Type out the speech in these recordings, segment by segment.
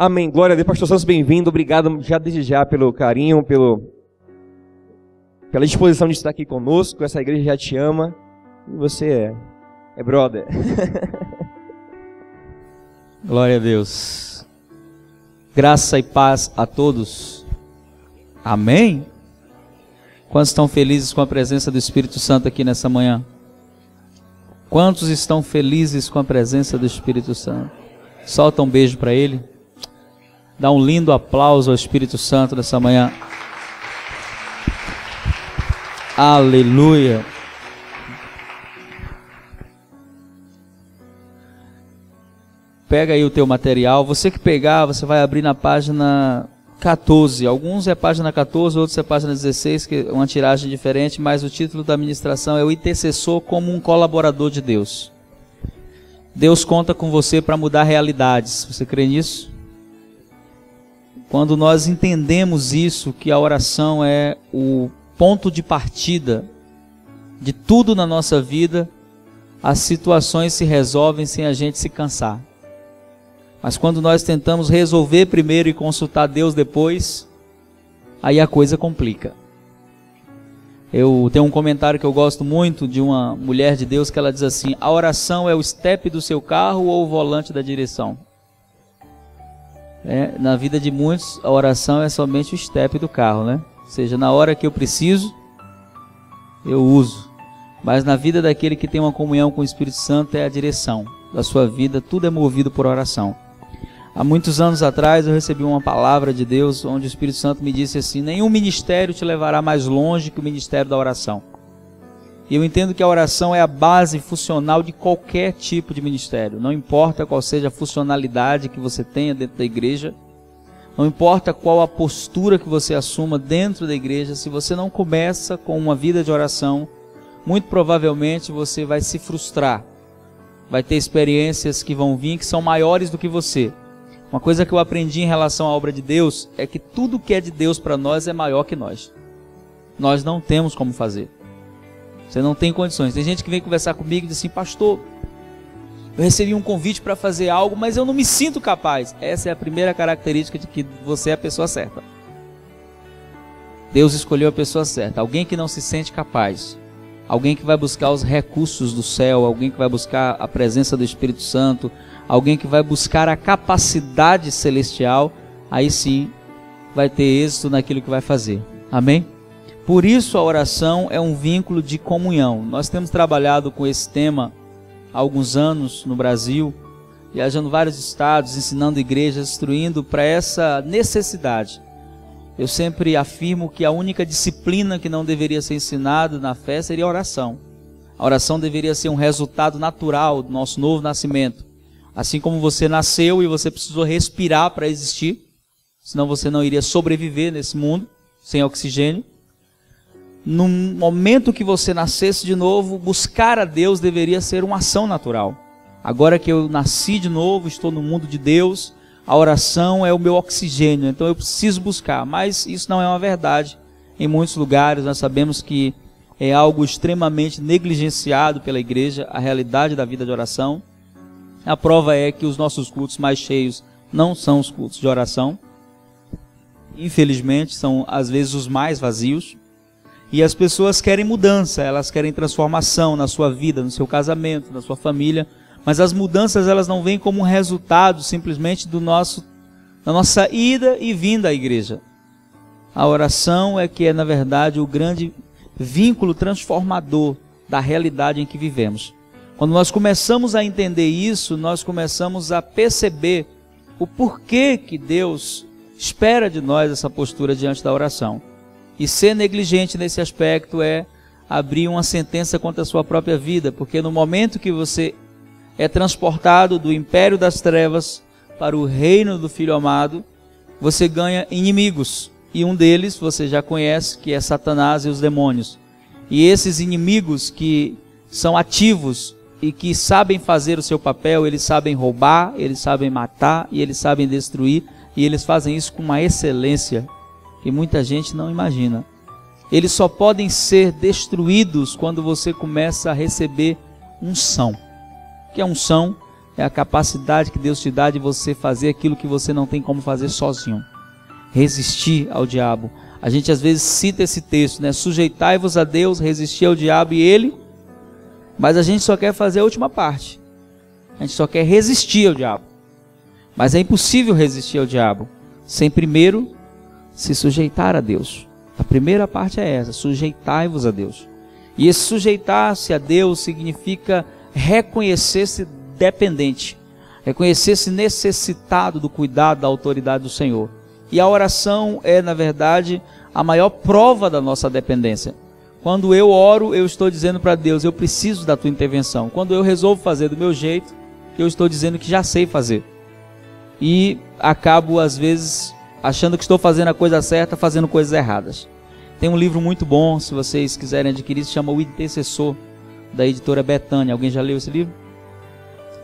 Amém. Glória a Deus. Pastor Santos, bem-vindo. Obrigado já desde já pelo carinho, pela disposição de estar aqui conosco. Essa igreja já te ama. E você é brother. Glória a Deus. Graça e paz a todos. Amém? Quantos estão felizes com a presença do Espírito Santo aqui nessa manhã? Quantos estão felizes com a presença do Espírito Santo? Solta um beijo para ele. Dá um lindo aplauso ao Espírito Santo nessa manhã. Aleluia. Pega aí o teu material. Você que pegar, você vai abrir na página 14. Alguns é página 14, outros é página 16, que é uma tiragem diferente, mas o título da ministração é o intercessor como um colaborador de Deus. Deus conta com você para mudar realidades. Você crê nisso? Quando nós entendemos isso, que a oração é o ponto de partida de tudo na nossa vida, as situações se resolvem sem a gente se cansar. Mas quando nós tentamos resolver primeiro e consultar Deus depois, aí a coisa complica. Eu tenho um comentário que eu gosto muito de uma mulher de Deus que ela diz assim: a oração é o step do seu carro ou o volante da direção? Na vida de muitos, a oração é somente o step do carro, né? Ou seja, na hora que eu preciso, eu uso. Mas na vida daquele que tem uma comunhão com o Espírito Santo é a direção da sua vida, tudo é movido por oração. Há muitos anos atrás eu recebi uma palavra de Deus onde o Espírito Santo me disse assim: nenhum ministério te levará mais longe que o ministério da oração. E eu entendo que a oração é a base funcional de qualquer tipo de ministério. Não importa qual seja a funcionalidade que você tenha dentro da igreja, não importa qual a postura que você assuma dentro da igreja, se você não começa com uma vida de oração, muito provavelmente você vai se frustrar. Vai ter experiências que vão vir que são maiores do que você. Uma coisa que eu aprendi em relação à obra de Deus é que tudo que é de Deus para nós é maior que nós. Nós não temos como fazer. Você não tem condições. Tem gente que vem conversar comigo e diz assim: pastor, eu recebi um convite para fazer algo, mas eu não me sinto capaz. Essa é a primeira característica de que você é a pessoa certa. Deus escolheu a pessoa certa. Alguém que não se sente capaz. Alguém que vai buscar os recursos do céu, alguém que vai buscar a presença do Espírito Santo, alguém que vai buscar a capacidade celestial, aí sim vai ter êxito naquilo que vai fazer. Amém? Por isso a oração é um vínculo de comunhão. Nós temos trabalhado com esse tema há alguns anos no Brasil, viajando vários estados, ensinando igrejas, instruindo para essa necessidade. Eu sempre afirmo que a única disciplina que não deveria ser ensinada na fé seria a oração. A oração deveria ser um resultado natural do nosso novo nascimento. Assim como você nasceu e você precisou respirar para existir, senão você não iria sobreviver nesse mundo sem oxigênio. No momento que você nascesse de novo, buscar a Deus deveria ser uma ação natural. Agora que eu nasci de novo, estou no mundo de Deus, a oração é o meu oxigênio, então eu preciso buscar. Mas isso não é uma verdade. Em muitos lugares nós sabemos que é algo extremamente negligenciado pela igreja, a realidade da vida de oração. A prova é que os nossos cultos mais cheios não são os cultos de oração. Infelizmente, são às vezes os mais vazios. E as pessoas querem mudança, elas querem transformação na sua vida, no seu casamento, na sua família. Mas as mudanças elas não vêm como um resultado simplesmente da nossa ida e vinda à igreja. A oração é que é, na verdade, o grande vínculo transformador da realidade em que vivemos. Quando nós começamos a entender isso, nós começamos a perceber o porquê que Deus espera de nós essa postura diante da oração. E ser negligente nesse aspecto é abrir uma sentença contra a sua própria vida, porque no momento que você é transportado do império das trevas para o reino do Filho amado, você ganha inimigos. E um deles você já conhece, que é Satanás e os demônios. E esses inimigos que são ativos e que sabem fazer o seu papel, eles sabem roubar, eles sabem matar e eles sabem destruir. E eles fazem isso com uma excelência que muita gente não imagina. Eles só podem ser destruídos quando você começa a receber unção. Que a unção é a capacidade que Deus te dá de você fazer aquilo que você não tem como fazer sozinho. Resistir ao diabo. A gente às vezes cita esse texto, né? Sujeitai-vos a Deus, resistir ao diabo e ele... Mas a gente só quer fazer a última parte. A gente só quer resistir ao diabo. Mas é impossível resistir ao diabo sem primeiro se sujeitar a Deus. A primeira parte é essa, sujeitai-vos a Deus. E esse sujeitar-se a Deus significa reconhecer-se dependente, reconhecer-se necessitado do cuidado, da autoridade do Senhor. E a oração é, na verdade, a maior prova da nossa dependência. Quando eu oro, eu estou dizendo para Deus, eu preciso da tua intervenção. Quando eu resolvo fazer do meu jeito, eu estou dizendo que já sei fazer. E acabo, às vezes, achando que estou fazendo a coisa certa, fazendo coisas erradas. Tem um livro muito bom, se vocês quiserem adquirir, se chama O Intercessor, da editora Betânia. Alguém já leu esse livro?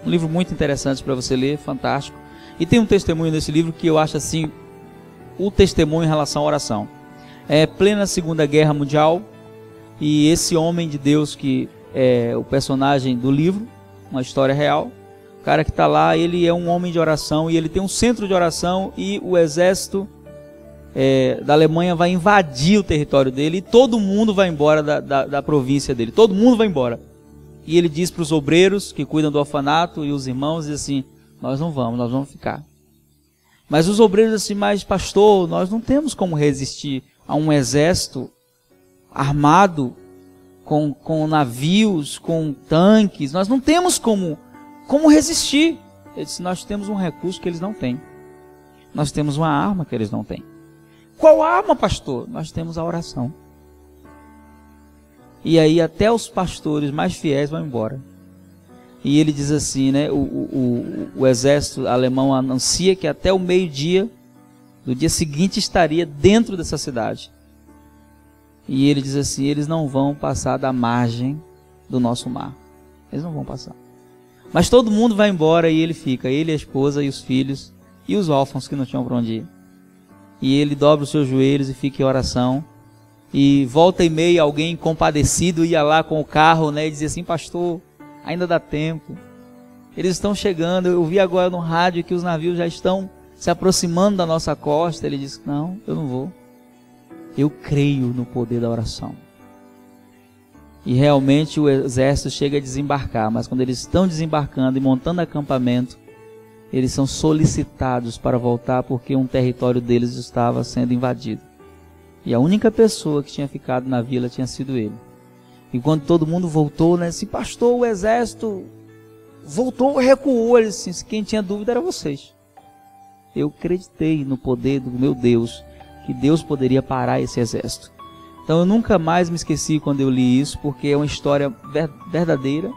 Um livro muito interessante para você ler, fantástico. E tem um testemunho nesse livro que eu acho assim, o testemunho em relação à oração. É plena Segunda Guerra Mundial, e esse homem de Deus que é o personagem do livro, uma história real, o cara que está lá, ele é um homem de oração e ele tem um centro de oração e o exército da Alemanha vai invadir o território dele e todo mundo vai embora da província dele, todo mundo vai embora. E ele diz para os obreiros que cuidam do orfanato e os irmãos, diz assim, nós não vamos, nós vamos ficar. Mas os obreiros dizem assim, mas pastor, nós não temos como resistir a um exército armado com navios, com tanques, nós não temos como resistir. Ele disse, nós temos um recurso que eles não têm. Nós temos uma arma que eles não têm. Qual arma, pastor? Nós temos a oração. E aí até os pastores mais fiéis vão embora. E ele diz assim, né? O exército alemão anuncia que até o meio-dia do dia seguinte estaria dentro dessa cidade. E ele diz assim, eles não vão passar da margem do nosso mar. Eles não vão passar. Mas todo mundo vai embora e ele fica, ele, a esposa e os filhos e os órfãos que não tinham para onde ir. E ele dobra os seus joelhos e fica em oração. E volta e meia alguém compadecido ia lá com o carro, né, e dizia assim, pastor, ainda dá tempo. Eles estão chegando, eu vi agora no rádio que os navios já estão se aproximando da nossa costa. Ele disse, não, eu não vou. Eu creio no poder da oração. E realmente o exército chega a desembarcar, mas quando eles estão desembarcando e montando acampamento, eles são solicitados para voltar porque um território deles estava sendo invadido. E a única pessoa que tinha ficado na vila tinha sido ele. E quando todo mundo voltou, né, assim, pastor, o exército voltou, recuou. Ele disse, quem tinha dúvida era vocês. Eu acreditei no poder do meu Deus, que Deus poderia parar esse exército. Então eu nunca mais me esqueci quando eu li isso, porque é uma história verdadeira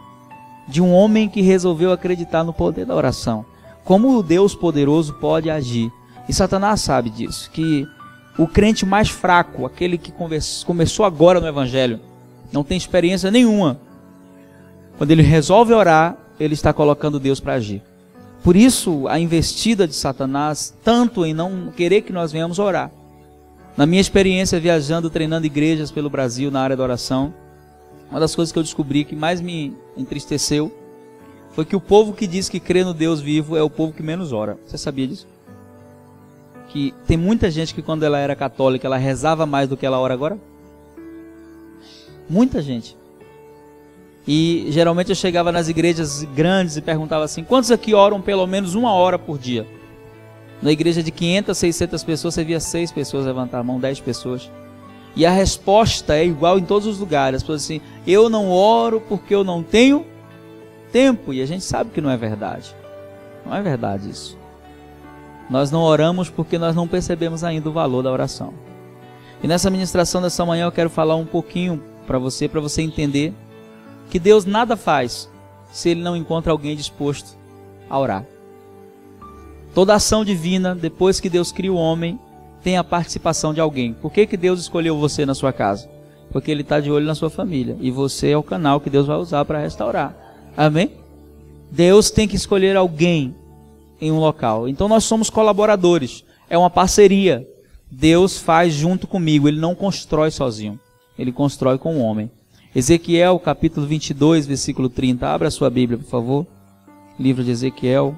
de um homem que resolveu acreditar no poder da oração. Como o Deus poderoso pode agir. E Satanás sabe disso, que o crente mais fraco, aquele que começou agora no Evangelho, não tem experiência nenhuma, quando ele resolve orar, ele está colocando Deus para agir. Por isso a investida de Satanás, tanto em não querer que nós venhamos orar. Na minha experiência viajando, treinando igrejas pelo Brasil na área da oração, uma das coisas que eu descobri que mais me entristeceu foi que o povo que diz que crê no Deus vivo é o povo que menos ora. Você sabia disso? Que tem muita gente que quando ela era católica, ela rezava mais do que ela ora agora? Muita gente. E geralmente eu chegava nas igrejas grandes e perguntava assim, quantos aqui oram pelo menos 1 hora por dia? Na igreja de 500, 600 pessoas, você via 6 pessoas levantar a mão, 10 pessoas. E a resposta é igual em todos os lugares. As pessoas assim, eu não oro porque eu não tenho tempo. E a gente sabe que não é verdade. Não é verdade isso. Nós não oramos porque nós não percebemos ainda o valor da oração. E nessa ministração dessa manhã eu quero falar um pouquinho para você entender que Deus nada faz se Ele não encontra alguém disposto a orar. Toda ação divina, depois que Deus cria o homem, tem a participação de alguém. Por que Deus escolheu você na sua casa? Porque Ele está de olho na sua família. E você é o canal que Deus vai usar para restaurar. Amém? Deus tem que escolher alguém em um local. Então nós somos colaboradores. É uma parceria. Deus faz junto comigo. Ele não constrói sozinho. Ele constrói com o homem. Ezequiel capítulo 22, versículo 30. Abra a sua Bíblia, por favor. livro de Ezequiel,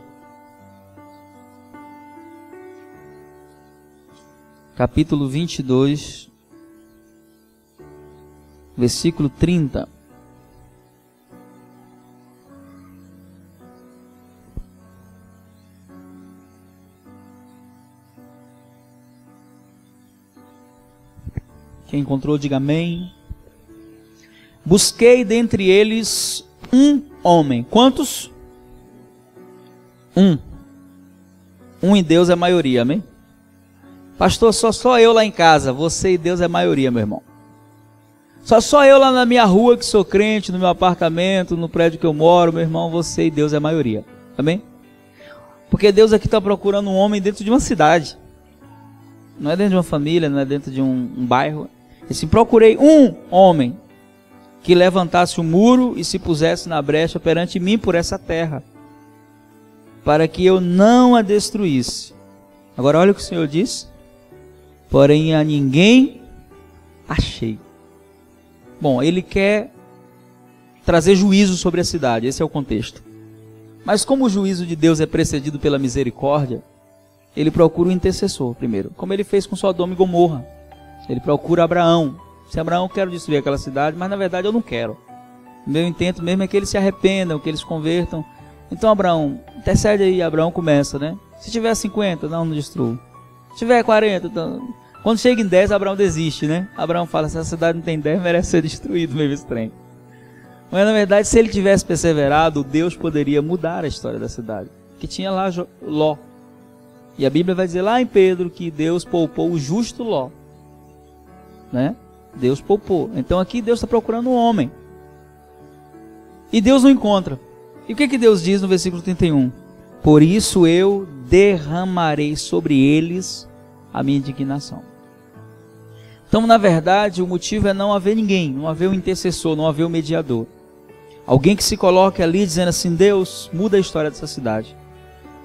capítulo 22, versículo 30. Quem encontrou, diga amém. Busquei dentre eles um homem. Quantos? Um. Um em Deus é maioria, amém? Pastor, só eu lá em casa. Você e Deus é maioria, meu irmão. Só eu lá na minha rua que sou crente, no meu apartamento, no prédio que eu moro, meu irmão, você e Deus é maioria. Amém? Porque Deus aqui está procurando um homem dentro de uma cidade. Não é dentro de uma família, não é dentro de um bairro. Assim, procurei um homem que levantasse o muro e se pusesse na brecha perante mim por essa terra, para que eu não a destruísse. Agora olha o que o Senhor diz. Porém a ninguém achei. Bom, ele quer trazer juízo sobre a cidade, esse é o contexto. Mas como o juízo de Deus é precedido pela misericórdia, ele procura o intercessor primeiro, como ele fez com Sodoma e Gomorra. Ele procura Abraão. Se Abraão, eu quero destruir aquela cidade, mas na verdade eu não quero. O meu intento mesmo é que eles se arrependam, que eles se convertam. Então Abraão, intercede aí. Abraão começa, né? Se tiver 50, não destruo. Se tiver 40, então... Quando chega em 10, Abraão desiste, né? Abraão fala, se a cidade não tem 10, merece ser destruído mesmo esse trem. Mas na verdade, se ele tivesse perseverado, Deus poderia mudar a história da cidade. Que tinha lá Ló. E a Bíblia vai dizer lá em Pedro que Deus poupou o justo Ló. Né? Deus poupou. Então aqui Deus está procurando um homem. E Deus não encontra. E o que Deus diz no versículo 31? Por isso eu derramarei sobre eles a minha indignação. Então, na verdade, o motivo é não haver ninguém, não haver um intercessor, não haver um mediador. Alguém que se coloque ali dizendo assim, Deus, muda a história dessa cidade.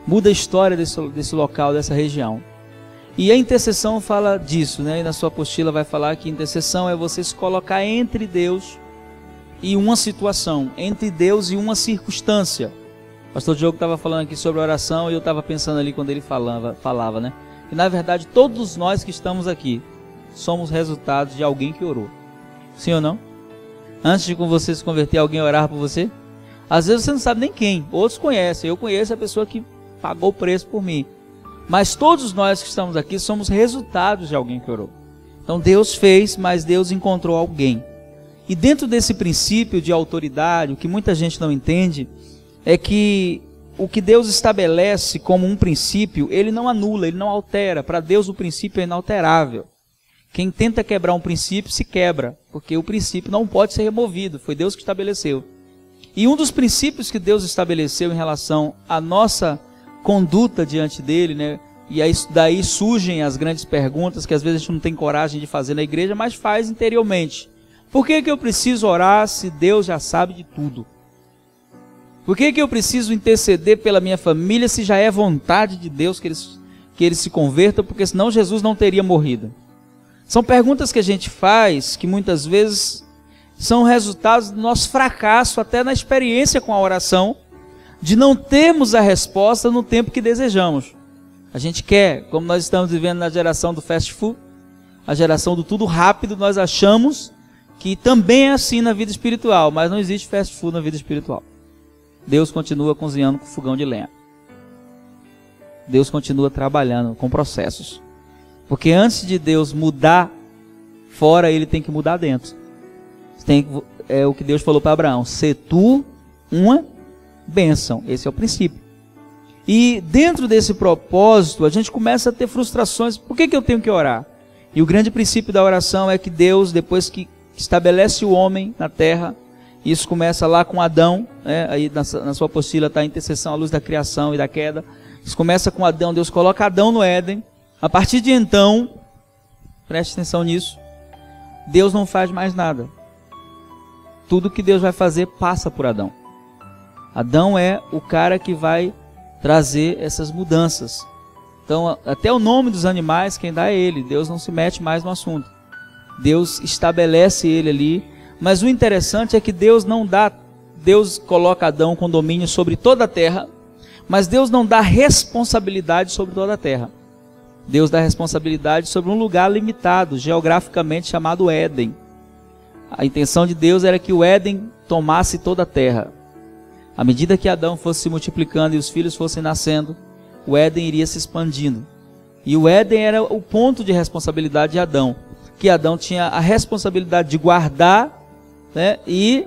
Muda a história desse local, dessa região. E a intercessão fala disso, né? E na sua apostila vai falar que intercessão é você se colocar entre Deus e uma situação, entre Deus e uma circunstância. O pastor Diogo estava falando aqui sobre oração e eu estava pensando ali quando ele falava, né? Que na verdade todos nós que estamos aqui somos resultados de alguém que orou. Sim ou não? Antes de você se converter, alguém orar por você? Às vezes você não sabe nem quem, outros conhecem. Eu conheço a pessoa que pagou o preço por mim. Mas todos nós que estamos aqui somos resultados de alguém que orou. Então Deus fez, mas Deus encontrou alguém. E dentro desse princípio de autoridade, o que muita gente não entende, é que o que Deus estabelece como um princípio, ele não anula, ele não altera. Para Deus o princípio é inalterável. Quem tenta quebrar um princípio se quebra, porque o princípio não pode ser removido, foi Deus que estabeleceu. E um dos princípios que Deus estabeleceu em relação à nossa conduta diante dele, né? E aí, daí surgem as grandes perguntas que às vezes a gente não tem coragem de fazer na igreja, mas faz interiormente. Por que eu preciso orar se Deus já sabe de tudo? Por que eu preciso interceder pela minha família se já é vontade de Deus que eles se convertam, porque senão Jesus não teria morrido? São perguntas que a gente faz que muitas vezes são resultados do nosso fracasso até na experiência com a oração, de não termos a resposta no tempo que desejamos. A gente quer, como nós estamos vivendo na geração do fast food, a geração do tudo rápido, nós achamos que também é assim na vida espiritual, mas não existe fast food na vida espiritual. Deus continua cozinhando com fogão de lenha. Deus continua trabalhando com processos. Porque antes de Deus mudar fora, ele tem que mudar dentro. É o que Deus falou para Abraão, se tu uma bênção. Esse é o princípio. E dentro desse propósito, a gente começa a ter frustrações. Por que eu tenho que orar? E o grande princípio da oração é que Deus, depois que estabelece o homem na terra, isso começa lá com Adão, né? Aí na sua apostila está a intercessão à luz da criação e da queda. Isso começa com Adão, Deus coloca Adão no Éden. A partir de então, preste atenção nisso, Deus não faz mais nada. Tudo que Deus vai fazer passa por Adão. Adão é o cara que vai trazer essas mudanças. Então, até o nome dos animais, quem dá é ele. Deus não se mete mais no assunto. Deus estabelece ele ali. Mas o interessante é que Deus não dá Deus coloca Adão com domínio sobre toda a terra, mas Deus não dá responsabilidade sobre toda a terra. Deus dá responsabilidade sobre um lugar limitado, geograficamente chamado Éden. A intenção de Deus era que o Éden tomasse toda a terra. À medida que Adão fosse se multiplicando e os filhos fossem nascendo, o Éden iria se expandindo. E o Éden era o ponto de responsabilidade de Adão, que Adão tinha a responsabilidade de guardar, né, e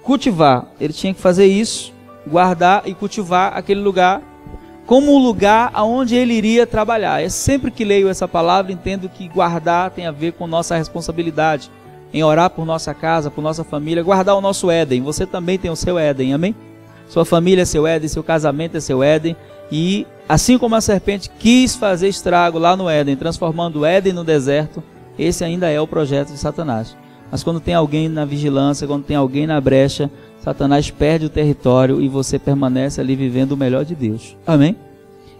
cultivar. Ele tinha que fazer isso, guardar e cultivar aquele lugar como o lugar aonde ele iria trabalhar. É sempre que leio essa palavra, entendo que guardar tem a ver com nossa responsabilidade, em orar por nossa casa, por nossa família, guardar o nosso Éden. Você também tem o seu Éden, amém? Sua família é seu Éden, seu casamento é seu Éden, e assim como a serpente quis fazer estrago lá no Éden, transformando o Éden no deserto, esse ainda é o projeto de Satanás. Mas quando tem alguém na vigilância, quando tem alguém na brecha, Satanás perde o território e você permanece ali vivendo o melhor de Deus. Amém?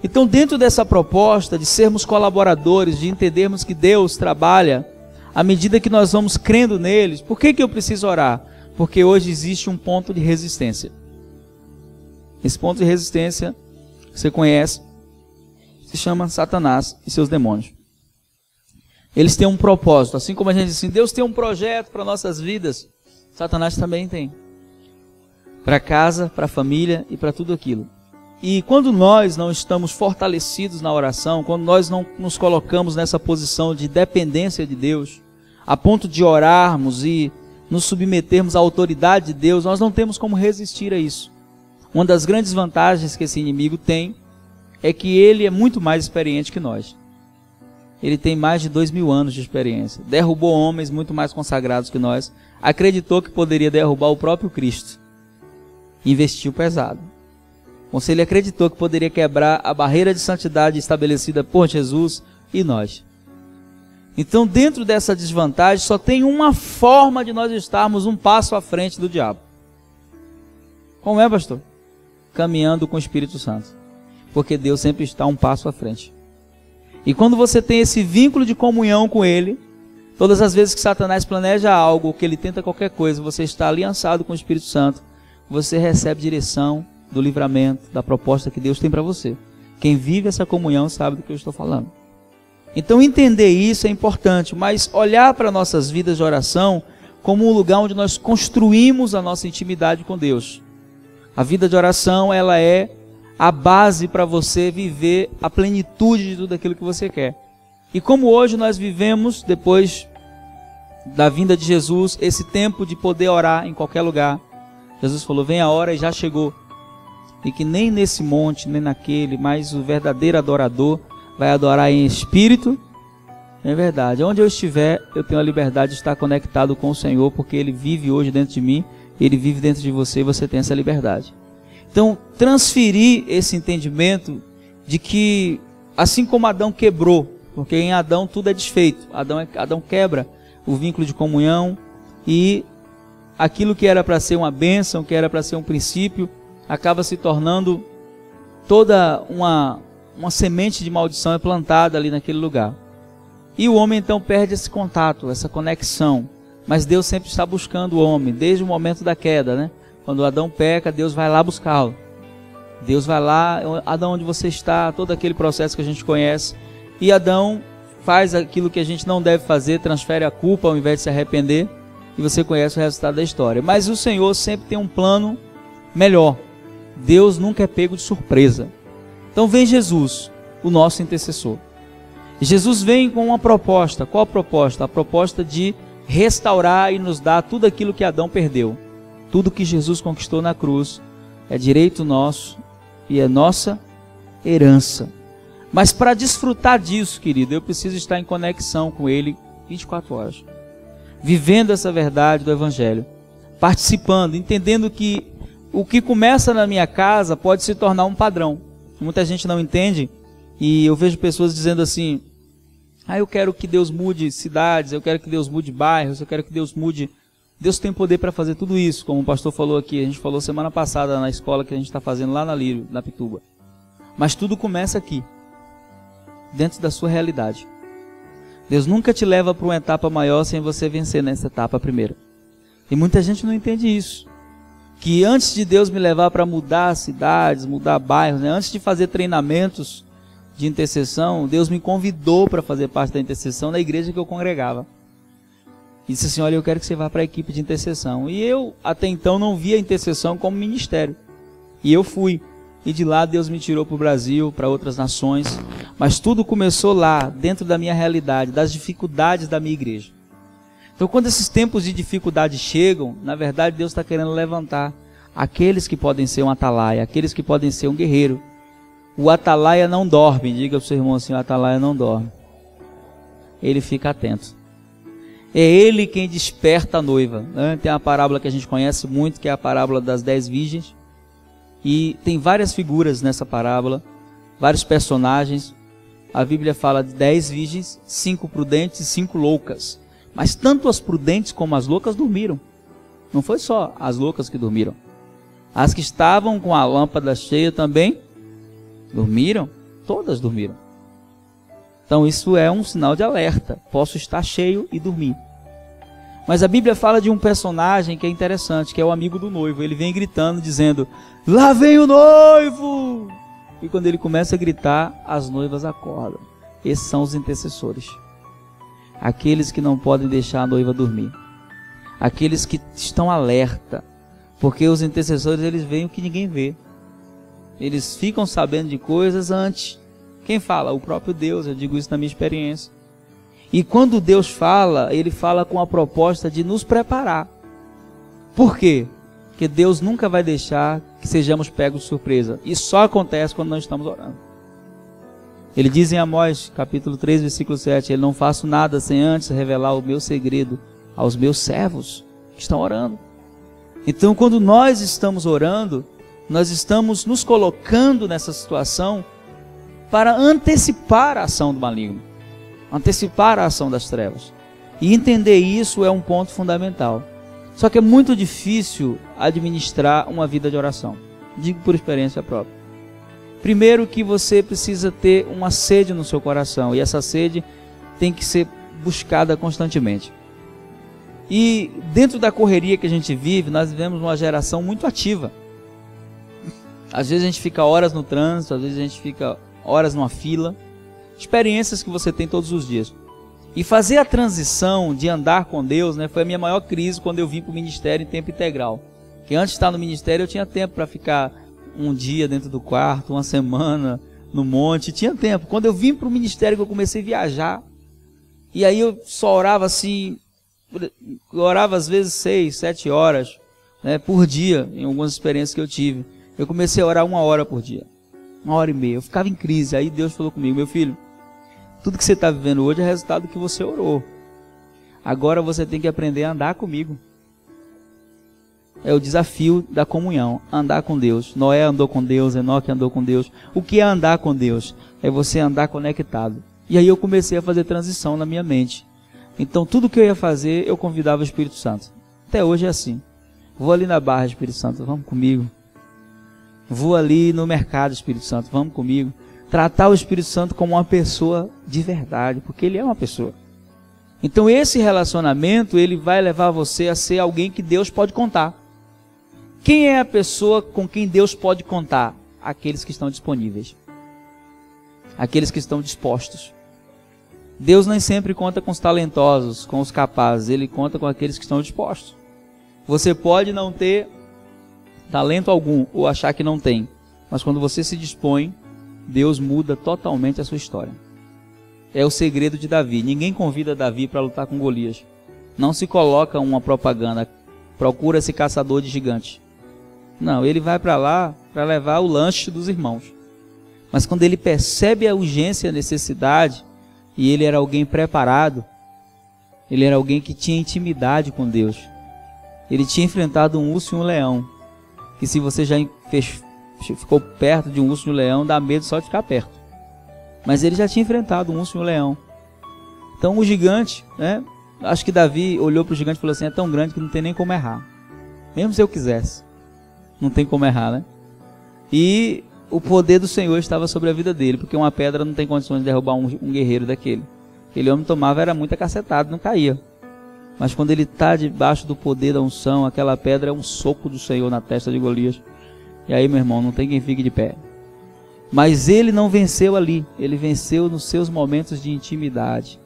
Então, dentro dessa proposta de sermos colaboradores, de entendermos que Deus trabalha à medida que nós vamos crendo neles, por que eu preciso orar? Porque hoje existe um ponto de resistência. Esse ponto de resistência, você conhece, se chama Satanás e seus demônios. Eles têm um propósito, assim como a gente diz assim, Deus tem um projeto para nossas vidas, Satanás também tem. Para casa, para a família e para tudo aquilo. E quando nós não estamos fortalecidos na oração, quando nós não nos colocamos nessa posição de dependência de Deus, a ponto de orarmos e nos submetermos à autoridade de Deus, nós não temos como resistir a isso. Uma das grandes vantagens que esse inimigo tem é que ele é muito mais experiente que nós. Ele tem mais de 2000 anos de experiência. Derrubou homens muito mais consagrados que nós. Acreditou que poderia derrubar o próprio Cristo. Investiu pesado. Então, se ele acreditou que poderia quebrar a barreira de santidade estabelecida por Jesus e nós. Então, dentro dessa desvantagem, só tem uma forma de nós estarmos um passo à frente do diabo. Como é, pastor? Caminhando com o Espírito Santo. Porque Deus sempre está um passo à frente. E quando você tem esse vínculo de comunhão com Ele, todas as vezes que Satanás planeja algo, que ele tenta qualquer coisa, você está aliançado com o Espírito Santo, você recebe direção do livramento, da proposta que Deus tem para você. Quem vive essa comunhão sabe do que eu estou falando. Então entender isso é importante, mas olhar para nossas vidas de oração como um lugar onde nós construímos a nossa intimidade com Deus. A vida de oração, ela é a base para você viver a plenitude de tudo aquilo que você quer. E como hoje nós vivemos, depois da vinda de Jesus, esse tempo de poder orar em qualquer lugar. Jesus falou, vem a hora e já chegou. E que nem nesse monte, nem naquele, mas o verdadeiro adorador vai adorar em espírito. É verdade. Onde eu estiver, eu tenho a liberdade de estar conectado com o Senhor, porque Ele vive hoje dentro de mim, Ele vive dentro de você e você tem essa liberdade. Então, transferir esse entendimento de que, assim como Adão quebrou, porque em Adão tudo é desfeito, Adão quebra o vínculo de comunhão e aquilo que era para ser uma bênção, que era para ser um princípio, acaba se tornando toda uma semente de maldição é plantada ali naquele lugar. E o homem então perde esse contato, essa conexão. Mas Deus sempre está buscando o homem, desde o momento da queda, né? Quando Adão peca, Deus vai lá buscá-lo. Deus vai lá, Adão, onde você está, todo aquele processo que a gente conhece. E Adão faz aquilo que a gente não deve fazer, transfere a culpa ao invés de se arrepender. E você conhece o resultado da história. Mas o Senhor sempre tem um plano melhor. Deus nunca é pego de surpresa. Então vem Jesus, o nosso intercessor. E Jesus vem com uma proposta. Qual a proposta? A proposta de restaurar e nos dar tudo aquilo que Adão perdeu. Tudo que Jesus conquistou na cruz é direito nosso e é nossa herança. Mas para desfrutar disso, querido, eu preciso estar em conexão com Ele 24 horas. Vivendo essa verdade do Evangelho. Participando, entendendo que o que começa na minha casa pode se tornar um padrão. Muita gente não entende e eu vejo pessoas dizendo assim, eu quero que Deus mude cidades, eu quero que Deus mude bairros, eu quero que Deus mude... Deus tem poder para fazer tudo isso, como o pastor falou aqui, a gente falou semana passada na escola que a gente está fazendo lá na Lírio, na Pituba. Mas tudo começa aqui, dentro da sua realidade. Deus nunca te leva para uma etapa maior sem você vencer nessa etapa primeiro. E muita gente não entende isso. Que antes de Deus me levar para mudar cidades, mudar bairros, né? Antes de fazer treinamentos de intercessão, Deus me convidou para fazer parte da intercessão na igreja que eu congregava. E disse assim, olha, eu quero que você vá para a equipe de intercessão. E eu, até então, não via a intercessão como ministério. E eu fui. E de lá Deus me tirou para o Brasil, para outras nações. Mas tudo começou lá, dentro da minha realidade, das dificuldades da minha igreja. Então, quando esses tempos de dificuldade chegam, na verdade, Deus está querendo levantar aqueles que podem ser um atalaia, aqueles que podem ser um guerreiro. O atalaia não dorme, diga para o seu irmão assim, o atalaia não dorme. Ele fica atento. É ele quem desperta a noiva, né? Tem uma parábola que a gente conhece muito, que é a parábola das 10 virgens. E tem várias figuras nessa parábola, vários personagens. A Bíblia fala de 10 virgens, 5 prudentes e 5 loucas. Mas tanto as prudentes como as loucas dormiram. Não foi só as loucas que dormiram. As que estavam com a lâmpada cheia também dormiram. Todas dormiram. Então isso é um sinal de alerta. Posso estar cheio e dormir. Mas a Bíblia fala de um personagem que é interessante, que é o amigo do noivo. Ele vem gritando, dizendo, lá vem o noivo! E quando ele começa a gritar, as noivas acordam. Esses são os intercessores. Aqueles que não podem deixar a noiva dormir. Aqueles que estão alerta. Porque os intercessores, eles veem o que ninguém vê. Eles ficam sabendo de coisas antes. Quem fala? O próprio Deus, eu digo isso na minha experiência. E quando Deus fala, Ele fala com a proposta de nos preparar. Por quê? Porque Deus nunca vai deixar que sejamos pegos de surpresa. Isso só acontece quando nós estamos orando. Ele diz em Amós, capítulo 3, versículo 7, ele não faço nada sem antes revelar o meu segredo aos meus servos que estão orando. Então, quando nós estamos orando, nós estamos nos colocando nessa situação para antecipar a ação do maligno, antecipar a ação das trevas. E entender isso é um ponto fundamental. Só que é muito difícil administrar uma vida de oração. Digo por experiência própria. Primeiro que você precisa ter uma sede no seu coração. E essa sede tem que ser buscada constantemente. E dentro da correria que a gente vive, nós vivemos uma geração muito ativa. Às vezes a gente fica horas no trânsito, às vezes a gente fica horas numa fila. Experiências que você tem todos os dias. E fazer a transição de andar com Deus, né, foi a minha maior crise quando eu vim para o ministério em tempo integral. Porque antes de estar no ministério eu tinha tempo para ficar um dia dentro do quarto, uma semana no monte, tinha tempo. Quando eu vim para o ministério que eu comecei a viajar, e aí eu só orava assim, eu orava às vezes 6, 7 horas, né, por dia, em algumas experiências que eu tive. Eu comecei a orar 1 hora por dia, 1h30, eu ficava em crise. Aí Deus falou comigo, meu filho, tudo que você está vivendo hoje é resultado do que você orou. Agora você tem que aprender a andar comigo. É o desafio da comunhão, andar com Deus. Noé andou com Deus, Enoque andou com Deus. O que é andar com Deus? É você andar conectado. E aí eu comecei a fazer transição na minha mente. Então tudo que eu ia fazer, eu convidava o Espírito Santo. Até hoje é assim. Vou ali na Barra, Espírito Santo, vamos comigo. Vou ali no mercado, Espírito Santo, vamos comigo. Tratar o Espírito Santo como uma pessoa de verdade, porque ele é uma pessoa. Então esse relacionamento, ele vai levar você a ser alguém que Deus pode contar. Quem é a pessoa com quem Deus pode contar? Aqueles que estão disponíveis. Aqueles que estão dispostos. Deus nem sempre conta com os talentosos, com os capazes. Ele conta com aqueles que estão dispostos. Você pode não ter talento algum ou achar que não tem. Mas quando você se dispõe, Deus muda totalmente a sua história. É o segredo de Davi. Ninguém convida Davi para lutar com Golias. Não se coloca uma propaganda. Procura-se caçador de gigantes. Não, ele vai para lá para levar o lanche dos irmãos. Mas quando ele percebe a urgência e a necessidade, e ele era alguém preparado, ele era alguém que tinha intimidade com Deus. Ele tinha enfrentado um urso e um leão. Que se você já ficou perto de um urso e um leão, dá medo só de ficar perto. Mas ele já tinha enfrentado um urso e um leão. Então o gigante, né? Acho que Davi olhou para o gigante e falou assim, é tão grande que não tem nem como errar. Mesmo se eu quisesse. Não tem como errar, né? E o poder do Senhor estava sobre a vida dele, porque uma pedra não tem condições de derrubar um guerreiro daquele. Aquele homem tomava, era muita cacetada, não caía. Mas quando ele está debaixo do poder da unção, aquela pedra é um soco do Senhor na testa de Golias. E aí, meu irmão, não tem quem fique de pé. Mas ele não venceu ali, ele venceu nos seus momentos de intimidade.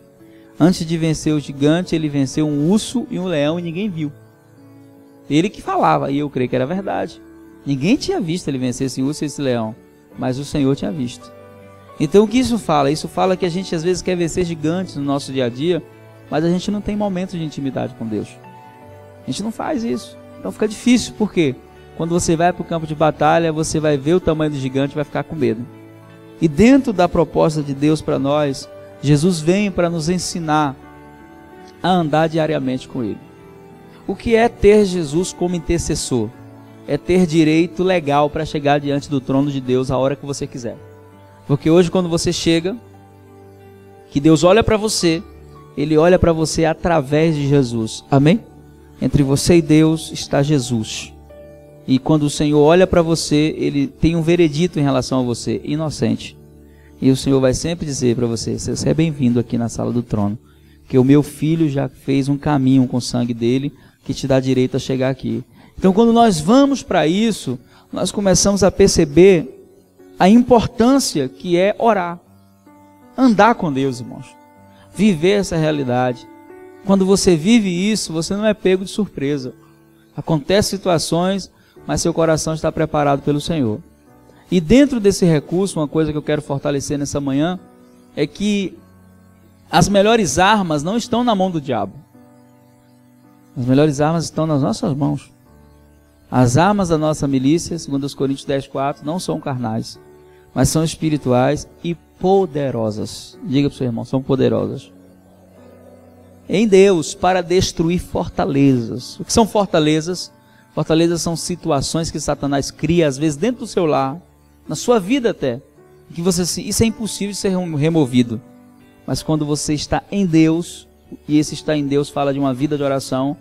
Antes de vencer o gigante, ele venceu um urso e um leão e ninguém viu. Ele que falava, e eu creio que era verdade. Ninguém tinha visto ele vencer esse urso e esse leão, mas o Senhor tinha visto. Então o que isso fala? Isso fala que a gente às vezes quer vencer gigantes no nosso dia a dia, mas a gente não tem momentos de intimidade com Deus. A gente não faz isso. Então fica difícil, por quê? Quando você vai para o campo de batalha, você vai ver o tamanho do gigante e vai ficar com medo. E dentro da proposta de Deus para nós, Jesus vem para nos ensinar a andar diariamente com Ele. O que é ter Jesus como intercessor? É ter direito legal para chegar diante do trono de Deus a hora que você quiser. Porque hoje quando você chega, que Deus olha para você, Ele olha para você através de Jesus. Amém? Entre você e Deus está Jesus. E quando o Senhor olha para você, Ele tem um veredito em relação a você, inocente. E o Senhor vai sempre dizer para você, você é bem-vindo aqui na sala do trono, que o meu filho já fez um caminho com o sangue dele, que te dá direito a chegar aqui. Então quando nós vamos para isso, nós começamos a perceber a importância que é orar. Andar com Deus, irmãos. Viver essa realidade. Quando você vive isso, você não é pego de surpresa. Acontecem situações, mas seu coração está preparado pelo Senhor. E dentro desse recurso, uma coisa que eu quero fortalecer nessa manhã, é que as melhores armas não estão na mão do diabo. As melhores armas estão nas nossas mãos. As armas da nossa milícia, segundo os Coríntios 10:4, não são carnais, mas são espirituais e poderosas. Diga para o seu irmão, são poderosas. Em Deus, para destruir fortalezas. O que são fortalezas? Fortalezas são situações que Satanás cria, às vezes dentro do seu lar, na sua vida até, que isso é impossível de ser removido. Mas quando você está em Deus, e esse estar em Deus fala de uma vida de oração,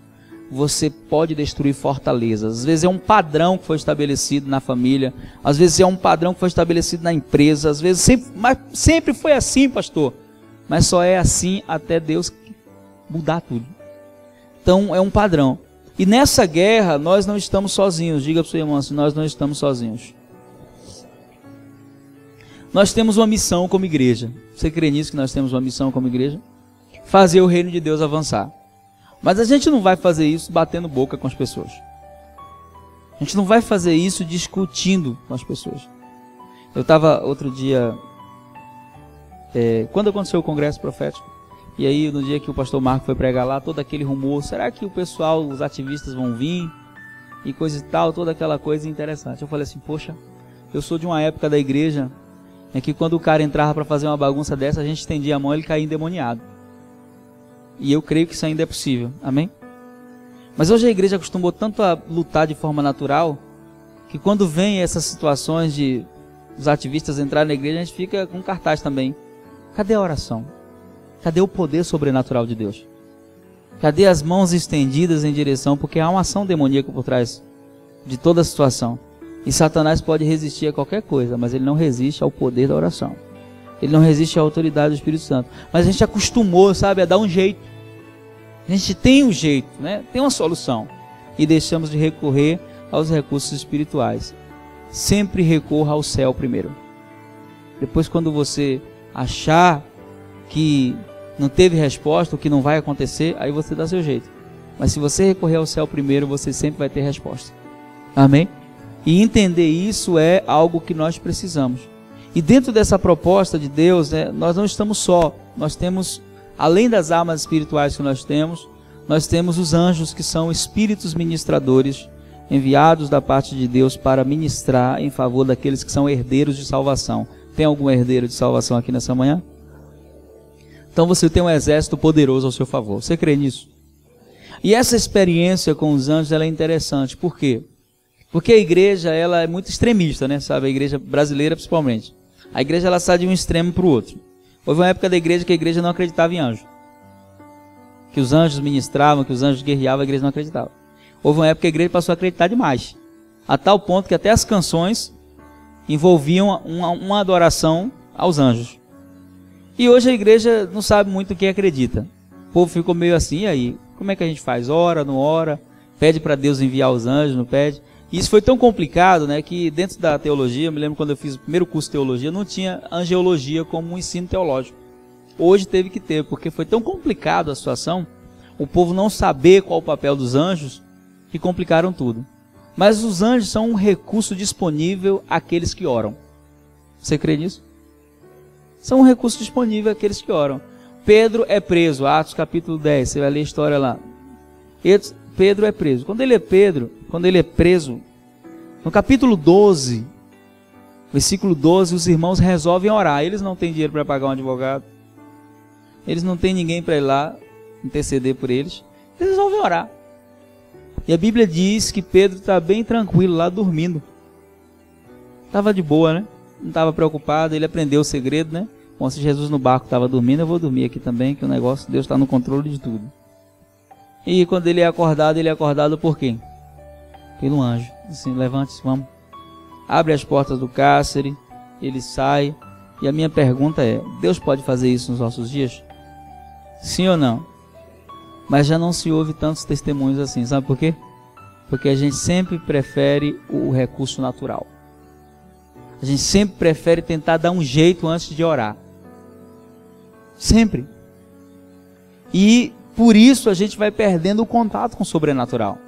você pode destruir fortalezas. Às vezes é um padrão que foi estabelecido na família, às vezes é um padrão que foi estabelecido na empresa, às vezes sempre foi assim, pastor. Mas só é assim até Deus mudar tudo. Então é um padrão. E nessa guerra nós não estamos sozinhos. Diga para o seu irmão assim, nós não estamos sozinhos. Nós temos uma missão como igreja. Você crê nisso, que nós temos uma missão como igreja? Fazer o reino de Deus avançar. Mas a gente não vai fazer isso batendo boca com as pessoas. A gente não vai fazer isso discutindo com as pessoas. Eu estava outro dia, quando aconteceu o congresso profético, e aí no dia que o pastor Marco foi pregar lá, todo aquele rumor, será que o pessoal, os ativistas vão vir? E coisa e tal, toda aquela coisa interessante. Eu falei assim, poxa, eu sou de uma época da igreja em que quando o cara entrava para fazer uma bagunça dessa, a gente estendia a mão e ele caía endemoniado. E eu creio que isso ainda é possível, amém? Mas hoje a igreja acostumou tanto a lutar de forma natural, que quando vem essas situações de os ativistas entrarem na igreja, a gente fica com cartaz também. Cadê a oração? Cadê o poder sobrenatural de Deus? Cadê as mãos estendidas em direção? Porque há uma ação demoníaca por trás de toda a situação. E Satanás pode resistir a qualquer coisa, mas ele não resiste ao poder da oração. Ele não resiste à autoridade do Espírito Santo. Mas a gente acostumou, sabe, a dar um jeito. A gente tem um jeito, né? Tem uma solução. E deixamos de recorrer aos recursos espirituais. Sempre recorra ao céu primeiro. Depois, quando você achar que não teve resposta, o que não vai acontecer, aí você dá seu jeito. Mas se você recorrer ao céu primeiro, você sempre vai ter resposta. Amém? E entender isso é algo que nós precisamos. E dentro dessa proposta de Deus, nós não estamos só. Nós temos, além das armas espirituais que nós temos os anjos, que são espíritos ministradores, enviados da parte de Deus para ministrar em favor daqueles que são herdeiros de salvação. Tem algum herdeiro de salvação aqui nessa manhã? Então você tem um exército poderoso ao seu favor. Você crê nisso? E essa experiência com os anjos, ela é interessante. Por quê? Porque a igreja, ela é muito extremista, né? Sabe? A igreja brasileira, principalmente. A igreja, ela sai de um extremo para o outro. Houve uma época da igreja que a igreja não acreditava em anjo. Que os anjos ministravam, que os anjos guerreavam, a igreja não acreditava. Houve uma época que a igreja passou a acreditar demais. A tal ponto que até as canções envolviam uma adoração aos anjos. E hoje a igreja não sabe muito quem acredita. O povo ficou meio assim, e aí? Como é que a gente faz? Ora, não ora? Pede para Deus enviar os anjos, não pede? E isso foi tão complicado, né, que dentro da teologia, eu me lembro quando eu fiz o primeiro curso de teologia, não tinha angeologia como um ensino teológico. Hoje teve que ter, porque foi tão complicado a situação, o povo não saber qual o papel dos anjos, que complicaram tudo. Mas os anjos são um recurso disponível àqueles que oram. Você crê nisso? São um recurso disponível àqueles que oram. Pedro é preso, Atos capítulo 10, você vai ler a história lá. Pedro é preso. Quando ele é preso, no capítulo 12, versículo 12, os irmãos resolvem orar. Eles não têm dinheiro para pagar um advogado. Eles não têm ninguém para ir lá interceder por eles. Eles resolvem orar. E a Bíblia diz que Pedro está bem tranquilo lá, dormindo. Estava de boa, né? Não estava preocupado, ele aprendeu o segredo, né? Bom, se Jesus no barco estava dormindo, eu vou dormir aqui também, que o negócio, Deus está no controle de tudo. E quando ele é acordado por quem? Pelo anjo. Assim, levante-se, vamos. Abre as portas do cárcere, ele sai. E a minha pergunta é, Deus pode fazer isso nos nossos dias? Sim ou não? Mas já não se ouve tantos testemunhos assim, sabe por quê? Porque a gente sempre prefere o recurso natural. A gente sempre prefere tentar dar um jeito antes de orar. Sempre. E por isso a gente vai perdendo o contato com o sobrenatural.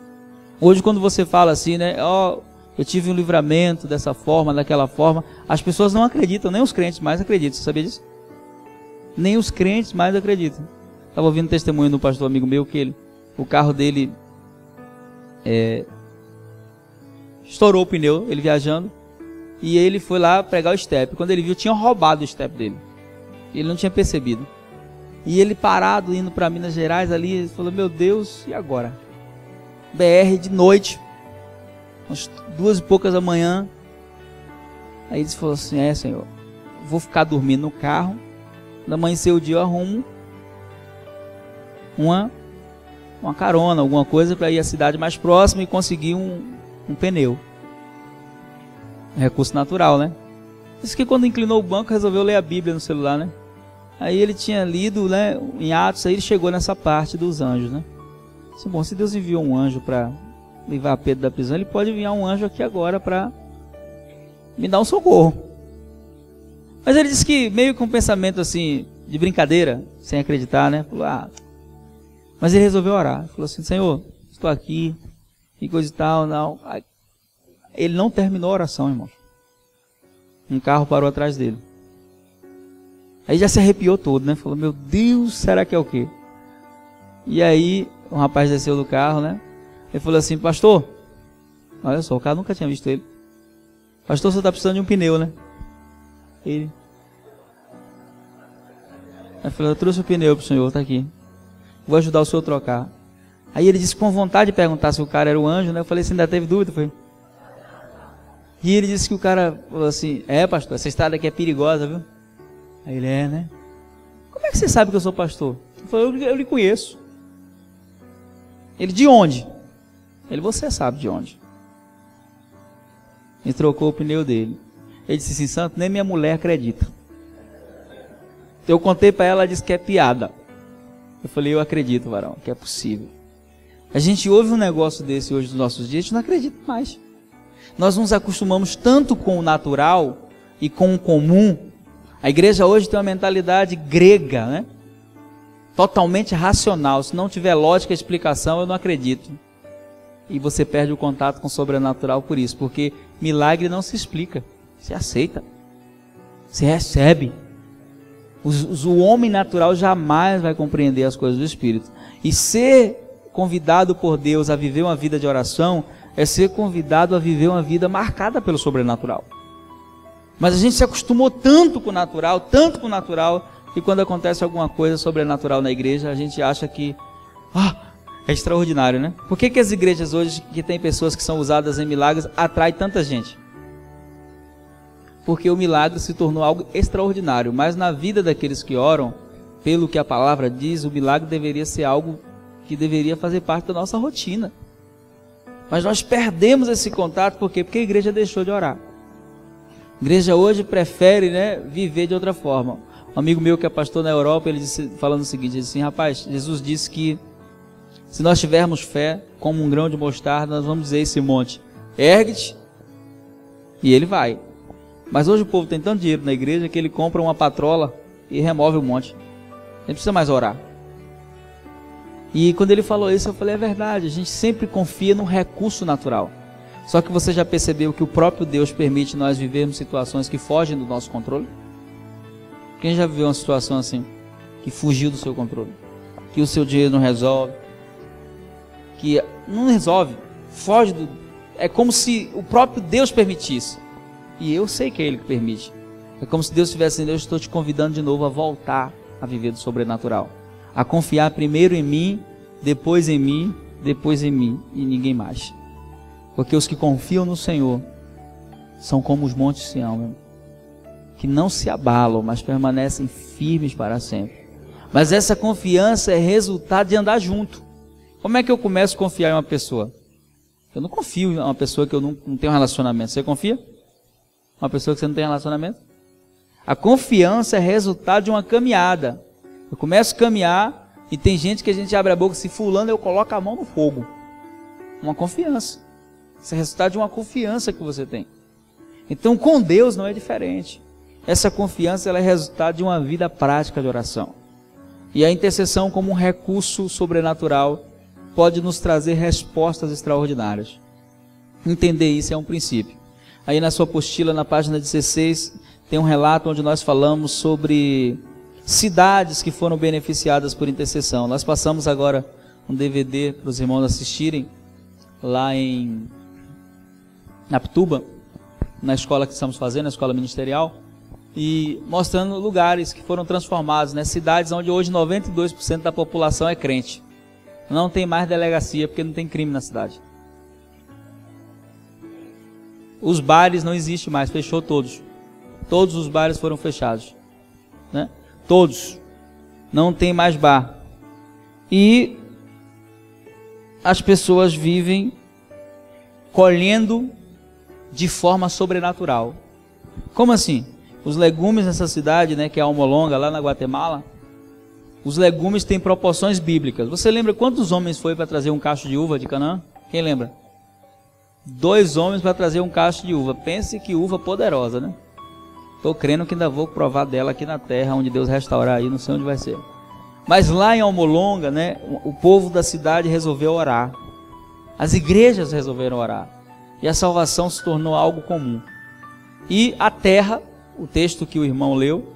Hoje quando você fala assim, né? Ó, eu tive um livramento dessa forma, daquela forma. As pessoas não acreditam, nem os crentes mais acreditam. Você sabia disso? Nem os crentes mais acreditam. Estava ouvindo um testemunho do pastor amigo meu que o carro dele estourou o pneu, ele viajando. E ele foi lá pregar o step. Quando ele viu, tinham roubado o step dele. Ele não tinha percebido. E ele parado, indo para Minas Gerais ali, ele falou, meu Deus, e agora? BR de noite, umas 2 e poucas da manhã. Aí ele falou assim, Senhor, vou ficar dormindo no carro. Quando amanhecer o dia eu arrumo uma carona, alguma coisa para ir à cidade mais próxima e conseguir um pneu. Recurso natural, né? Isso que quando inclinou o banco resolveu ler a Bíblia no celular, né? Aí ele tinha lido, né, em Atos, aí ele chegou nessa parte dos anjos, né? Assim, bom, se Deus enviou um anjo para livrar Pedro da prisão, ele pode enviar um anjo aqui agora para me dar um socorro. Mas ele disse que meio com um pensamento assim, de brincadeira, sem acreditar, né? Falou, mas ele resolveu orar. Falou assim, Senhor, estou aqui, e coisa e tal, não. Ele não terminou a oração, irmão. Um carro parou atrás dele. Aí já se arrepiou todo, né? Falou, meu Deus, será que é o quê? E aí, um rapaz desceu do carro, né? Ele falou assim, pastor, olha só, o cara nunca tinha visto ele. Pastor, você está precisando de um pneu, né? Ele falou, eu trouxe o pneu pro senhor, tá aqui. Vou ajudar o senhor a trocar. Aí ele disse com vontade de perguntar se o cara era o anjo, né? Eu falei, você ainda teve dúvida? Foi? E ele disse que o cara falou assim, pastor, essa estrada aqui é perigosa, viu? Aí ele, né? Como é que você sabe que eu sou pastor? Eu falei, eu lhe conheço. Ele, de onde? Ele, você sabe de onde. E trocou o pneu dele. Ele disse assim, santo, nem minha mulher acredita. Eu contei para ela, ela disse que é piada. Eu falei, eu acredito, varão, que é possível. A gente ouve um negócio desse hoje nos nossos dias, a gente não acredita mais. Nós nos acostumamos tanto com o natural e com o comum. A igreja hoje tem uma mentalidade grega, né? Totalmente racional. Se não tiver lógica e explicação, eu não acredito. E você perde o contato com o sobrenatural por isso. Porque milagre não se explica. Se aceita. Se recebe. O homem natural jamais vai compreender as coisas do Espírito. E ser convidado por Deus a viver uma vida de oração é ser convidado a viver uma vida marcada pelo sobrenatural. Mas a gente se acostumou tanto com o natural, que quando acontece alguma coisa sobrenatural na igreja, a gente acha que é extraordinário, né? Por que as igrejas hoje, que tem pessoas que são usadas em milagres, atraem tanta gente? Porque o milagre se tornou algo extraordinário, mas na vida daqueles que oram, pelo que a palavra diz, o milagre deveria ser algo que deveria fazer parte da nossa rotina. Mas nós perdemos esse contato, por quê? Porque a igreja deixou de orar. A igreja hoje prefere, né, viver de outra forma. Um amigo meu que é pastor na Europa, ele disse, falando o seguinte, ele disse assim, rapaz, Jesus disse que Se nós tivermos fé, como um grão de mostarda, nós vamos dizer a esse monte, ergue-te, e ele vai. Mas hoje o povo tem tanto dinheiro na igreja que ele compra uma patrola e remove o monte. Não precisa mais orar. E quando ele falou isso, eu falei, é verdade, a gente sempre confia no recurso natural. Só que você já percebeu que o próprio Deus permite nós vivermos situações que fogem do nosso controle? Quem já viveu uma situação assim, que fugiu do seu controle? Que o seu dinheiro não resolve? Que não resolve, foge do... É como se o próprio Deus permitisse. E eu sei que é Ele que permite. É como se Deus estivesse dizendo, eu estou te convidando de novo a voltar a viver do sobrenatural. A confiar primeiro em mim, depois em mim, depois em mim e ninguém mais. Porque os que confiam no Senhor são como os montes de Sião, que não se abalam, mas permanecem firmes para sempre. Mas essa confiança é resultado de andar junto. Como é que eu começo a confiar em uma pessoa? Eu não confio em uma pessoa que eu não tenho relacionamento. Você confia? Uma pessoa que você não tem relacionamento? A confiança é resultado de uma caminhada. Eu começo a caminhar e tem gente que a gente abre a boca, se fulano eu coloco a mão no fogo. Uma confiança. Isso é resultado de uma confiança que você tem. Então com Deus não é diferente. Essa confiança ela é resultado de uma vida prática de oração. E a intercessão como um recurso sobrenatural pode nos trazer respostas extraordinárias. Entender isso é um princípio. Aí na sua apostila, na página 16, tem um relato onde nós falamos sobre cidades que foram beneficiadas por intercessão. Nós passamos agora um DVD para os irmãos assistirem lá em Naptuba, na escola que estamos fazendo, na escola ministerial, e mostrando lugares que foram transformados, né? Cidades onde hoje 92% da população é crente. Não tem mais delegacia porque não tem crime na cidade. Os bares não existem mais, fechou todos. Todos os bares foram fechados, né? Todos. Não tem mais bar. E as pessoas vivem colhendo de forma sobrenatural. Como assim? Os legumes nessa cidade, né, que é Almolonga, lá na Guatemala, os legumes têm proporções bíblicas. Você lembra quantos homens foi para trazer um cacho de uva de Canaã? Quem lembra? 2 homens para trazer um cacho de uva. Pense que uva poderosa, né? Estou crendo que ainda vou provar dela aqui na terra, onde Deus restaurar aí, não sei onde vai ser. Mas lá em Almolonga, né, o povo da cidade resolveu orar. As igrejas resolveram orar. E a salvação se tornou algo comum. E a terra, o texto que o irmão leu,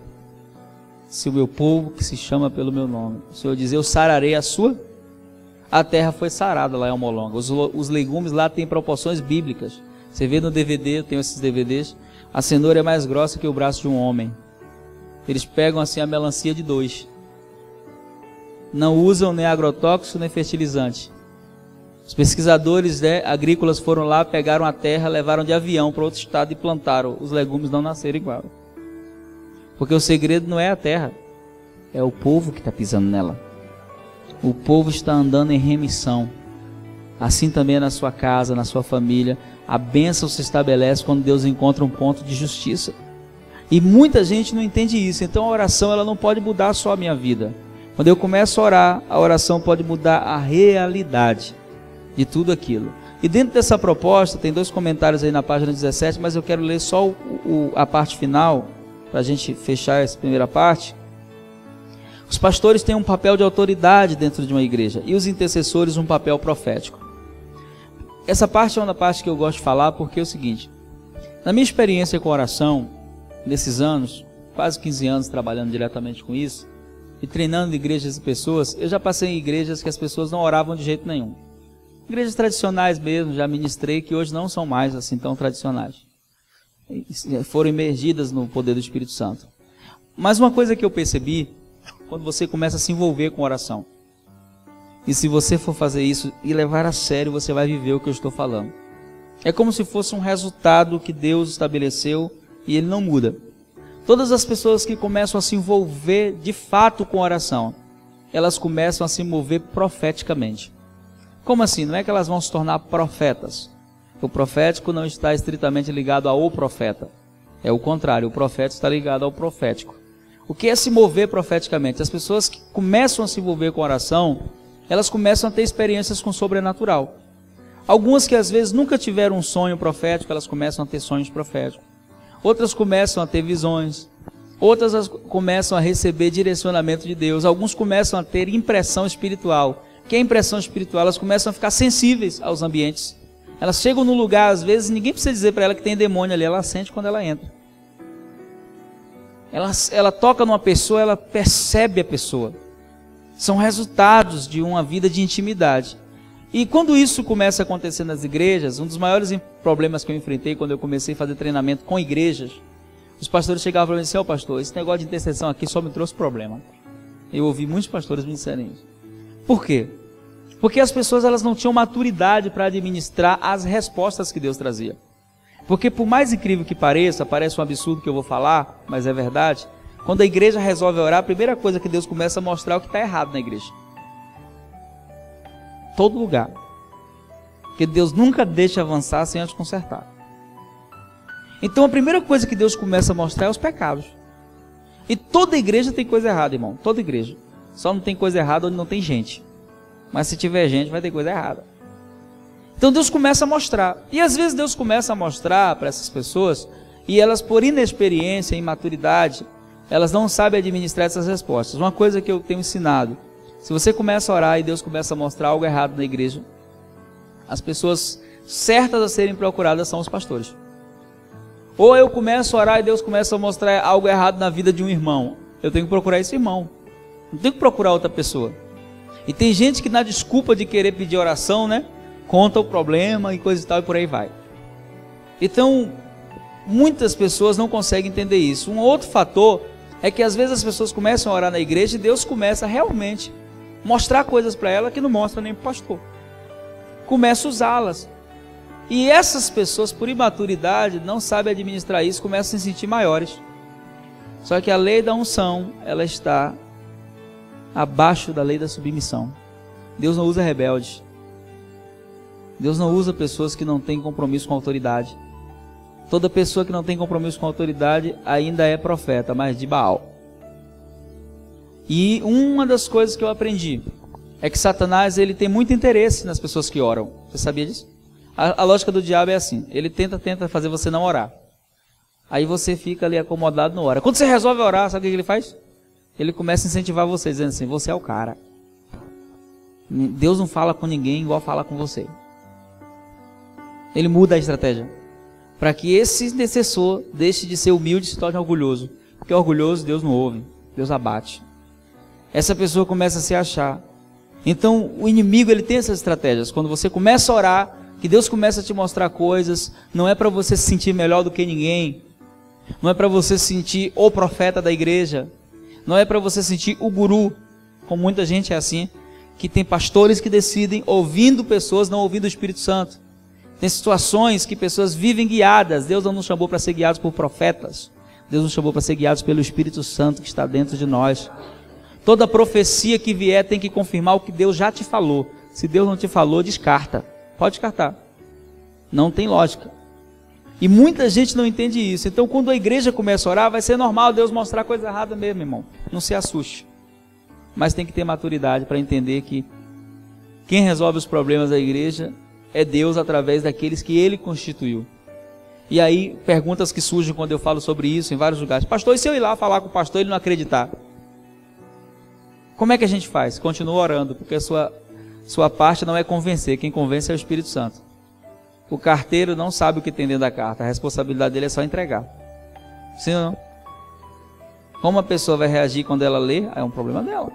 se o meu povo que se chama pelo meu nome, o Senhor diz, eu sararei a sua, a terra foi sarada lá em Almolonga. Os legumes lá têm proporções bíblicas. Você vê no DVD, eu tenho esses DVDs, a cenoura é mais grossa que o braço de um homem. Eles pegam assim a melancia de 2. Não usam nem agrotóxico nem fertilizante. Os pesquisadores, né, agrícolas foram lá, pegaram a terra, levaram de avião para outro estado e plantaram. Os legumes não nasceram igual. Porque o segredo não é a terra, é o povo que está pisando nela. O povo está andando em remissão. Assim também é na sua casa, na sua família. A bênção se estabelece quando Deus encontra um ponto de justiça. E muita gente não entende isso. Então a oração ela não pode mudar só a minha vida. Quando eu começo a orar, a oração pode mudar a realidade de tudo aquilo. E dentro dessa proposta, tem 2 comentários aí na página 17, mas eu quero ler só a parte final, para a gente fechar essa primeira parte. Os pastores têm um papel de autoridade dentro de uma igreja, e os intercessores um papel profético. Essa parte é uma parte que eu gosto de falar, porque é o seguinte, na minha experiência com oração, nesses anos, quase 15 anos trabalhando diretamente com isso, e treinando igrejas e pessoas, eu já passei em igrejas que as pessoas não oravam de jeito nenhum. Igrejas tradicionais mesmo, já ministrei, que hoje não são mais assim tão tradicionais. Foram imergidas no poder do Espírito Santo. Mas uma coisa que eu percebi, quando você começa a se envolver com oração, e se você for fazer isso e levar a sério, você vai viver o que eu estou falando. É como se fosse um resultado que Deus estabeleceu e ele não muda. Todas as pessoas que começam a se envolver de fato com oração, elas começam a se mover profeticamente. Como assim? Não é que elas vão se tornar profetas. O profético não está estritamente ligado ao profeta. É o contrário, o profeta está ligado ao profético. O que é se mover profeticamente? As pessoas que começam a se envolver com oração, elas começam a ter experiências com o sobrenatural. Algumas que às vezes nunca tiveram um sonho profético, elas começam a ter sonhos proféticos. Outras começam a ter visões. Outras começam a receber direcionamento de Deus. Alguns começam a ter impressão espiritual. O que é impressão espiritual? Elas começam a ficar sensíveis aos ambientes. Elas chegam no lugar, às vezes, ninguém precisa dizer para ela que tem demônio ali. Ela sente quando ela entra. Ela toca numa pessoa, ela percebe a pessoa. São resultados de uma vida de intimidade. E quando isso começa a acontecer nas igrejas, um dos maiores problemas que eu enfrentei quando eu comecei a fazer treinamento com igrejas, os pastores chegavam para mim e diziam: pastor, esse negócio de intercessão aqui só me trouxe problema. Eu ouvi muitos pastores me disserem isso. Por quê? Porque as pessoas elas não tinham maturidade para administrar as respostas que Deus trazia. Porque por mais incrível que pareça, parece um absurdo que eu vou falar, mas é verdade, quando a igreja resolve orar, a primeira coisa que Deus começa a mostrar é o que está errado na igreja. Todo lugar. Porque Deus nunca deixa avançar sem antes consertar. Então a primeira coisa que Deus começa a mostrar é os pecados. E toda igreja tem coisa errada, irmão. Toda igreja. Só não tem coisa errada onde não tem gente. Mas se tiver gente, vai ter coisa errada. Então Deus começa a mostrar. E às vezes Deus começa a mostrar para essas pessoas, e elas por inexperiência, imaturidade, elas não sabem administrar essas respostas. Uma coisa que eu tenho ensinado: se você começa a orar e Deus começa a mostrar algo errado na igreja, as pessoas certas a serem procuradas são os pastores. Ou eu começo a orar e Deus começa a mostrar algo errado na vida de um irmão, eu tenho que procurar esse irmão, não tenho que procurar outra pessoa. E tem gente que na desculpa de querer pedir oração, né, conta o problema e coisa e tal e por aí vai. Então, muitas pessoas não conseguem entender isso. Um outro fator é que às vezes as pessoas começam a orar na igreja e Deus começa realmente mostrar coisas para ela que não mostra nem para o pastor. Começa a usá-las. E essas pessoas, por imaturidade, não sabem administrar isso, começam a se sentir maiores. Só que a lei da unção, ela está abaixo da lei da submissão. Deus não usa rebeldes. Deus não usa pessoas que não têm compromisso com a autoridade. Toda pessoa que não tem compromisso com a autoridade ainda é profeta, mas de Baal. E uma das coisas que eu aprendi é que Satanás ele tem muito interesse nas pessoas que oram. Você sabia disso? A lógica do diabo é assim: ele tenta fazer você não orar. Aí você fica ali acomodado, não ora. Quando você resolve orar, sabe o que ele faz? Ele começa a incentivar você, dizendo assim: você é o cara. Deus não fala com ninguém igual fala com você. Ele muda a estratégia para que esse intercessor deixe de ser humilde e se torne orgulhoso. Porque orgulhoso Deus não ouve, Deus abate. Essa pessoa começa a se achar. Então o inimigo ele tem essas estratégias. Quando você começa a orar, que Deus começa a te mostrar coisas, não é para você se sentir melhor do que ninguém, não é para você se sentir o profeta da igreja, não é para você sentir o guru, como muita gente é assim, que tem pastores que decidem ouvindo pessoas, não ouvindo o Espírito Santo. Tem situações que pessoas vivem guiadas. Deus não nos chamou para ser guiados por profetas, Deus nos chamou para ser guiados pelo Espírito Santo que está dentro de nós. Toda profecia que vier tem que confirmar o que Deus já te falou. Se Deus não te falou, descarta. Pode descartar. Não tem lógica. E muita gente não entende isso. Então quando a igreja começa a orar, vai ser normal Deus mostrar coisa errada mesmo, irmão. Não se assuste. Mas tem que ter maturidade para entender que quem resolve os problemas da igreja é Deus através daqueles que Ele constituiu. E aí, perguntas que surgem quando eu falo sobre isso em vários lugares. Pastor, e se eu ir lá falar com o pastor e ele não acreditar? Como é que a gente faz? Continua orando, porque a sua parte não é convencer, quem convence é o Espírito Santo. O carteiro não sabe o que tem dentro da carta, a responsabilidade dele é só entregar. Sim ou não? Como a pessoa vai reagir quando ela lê, é um problema dela.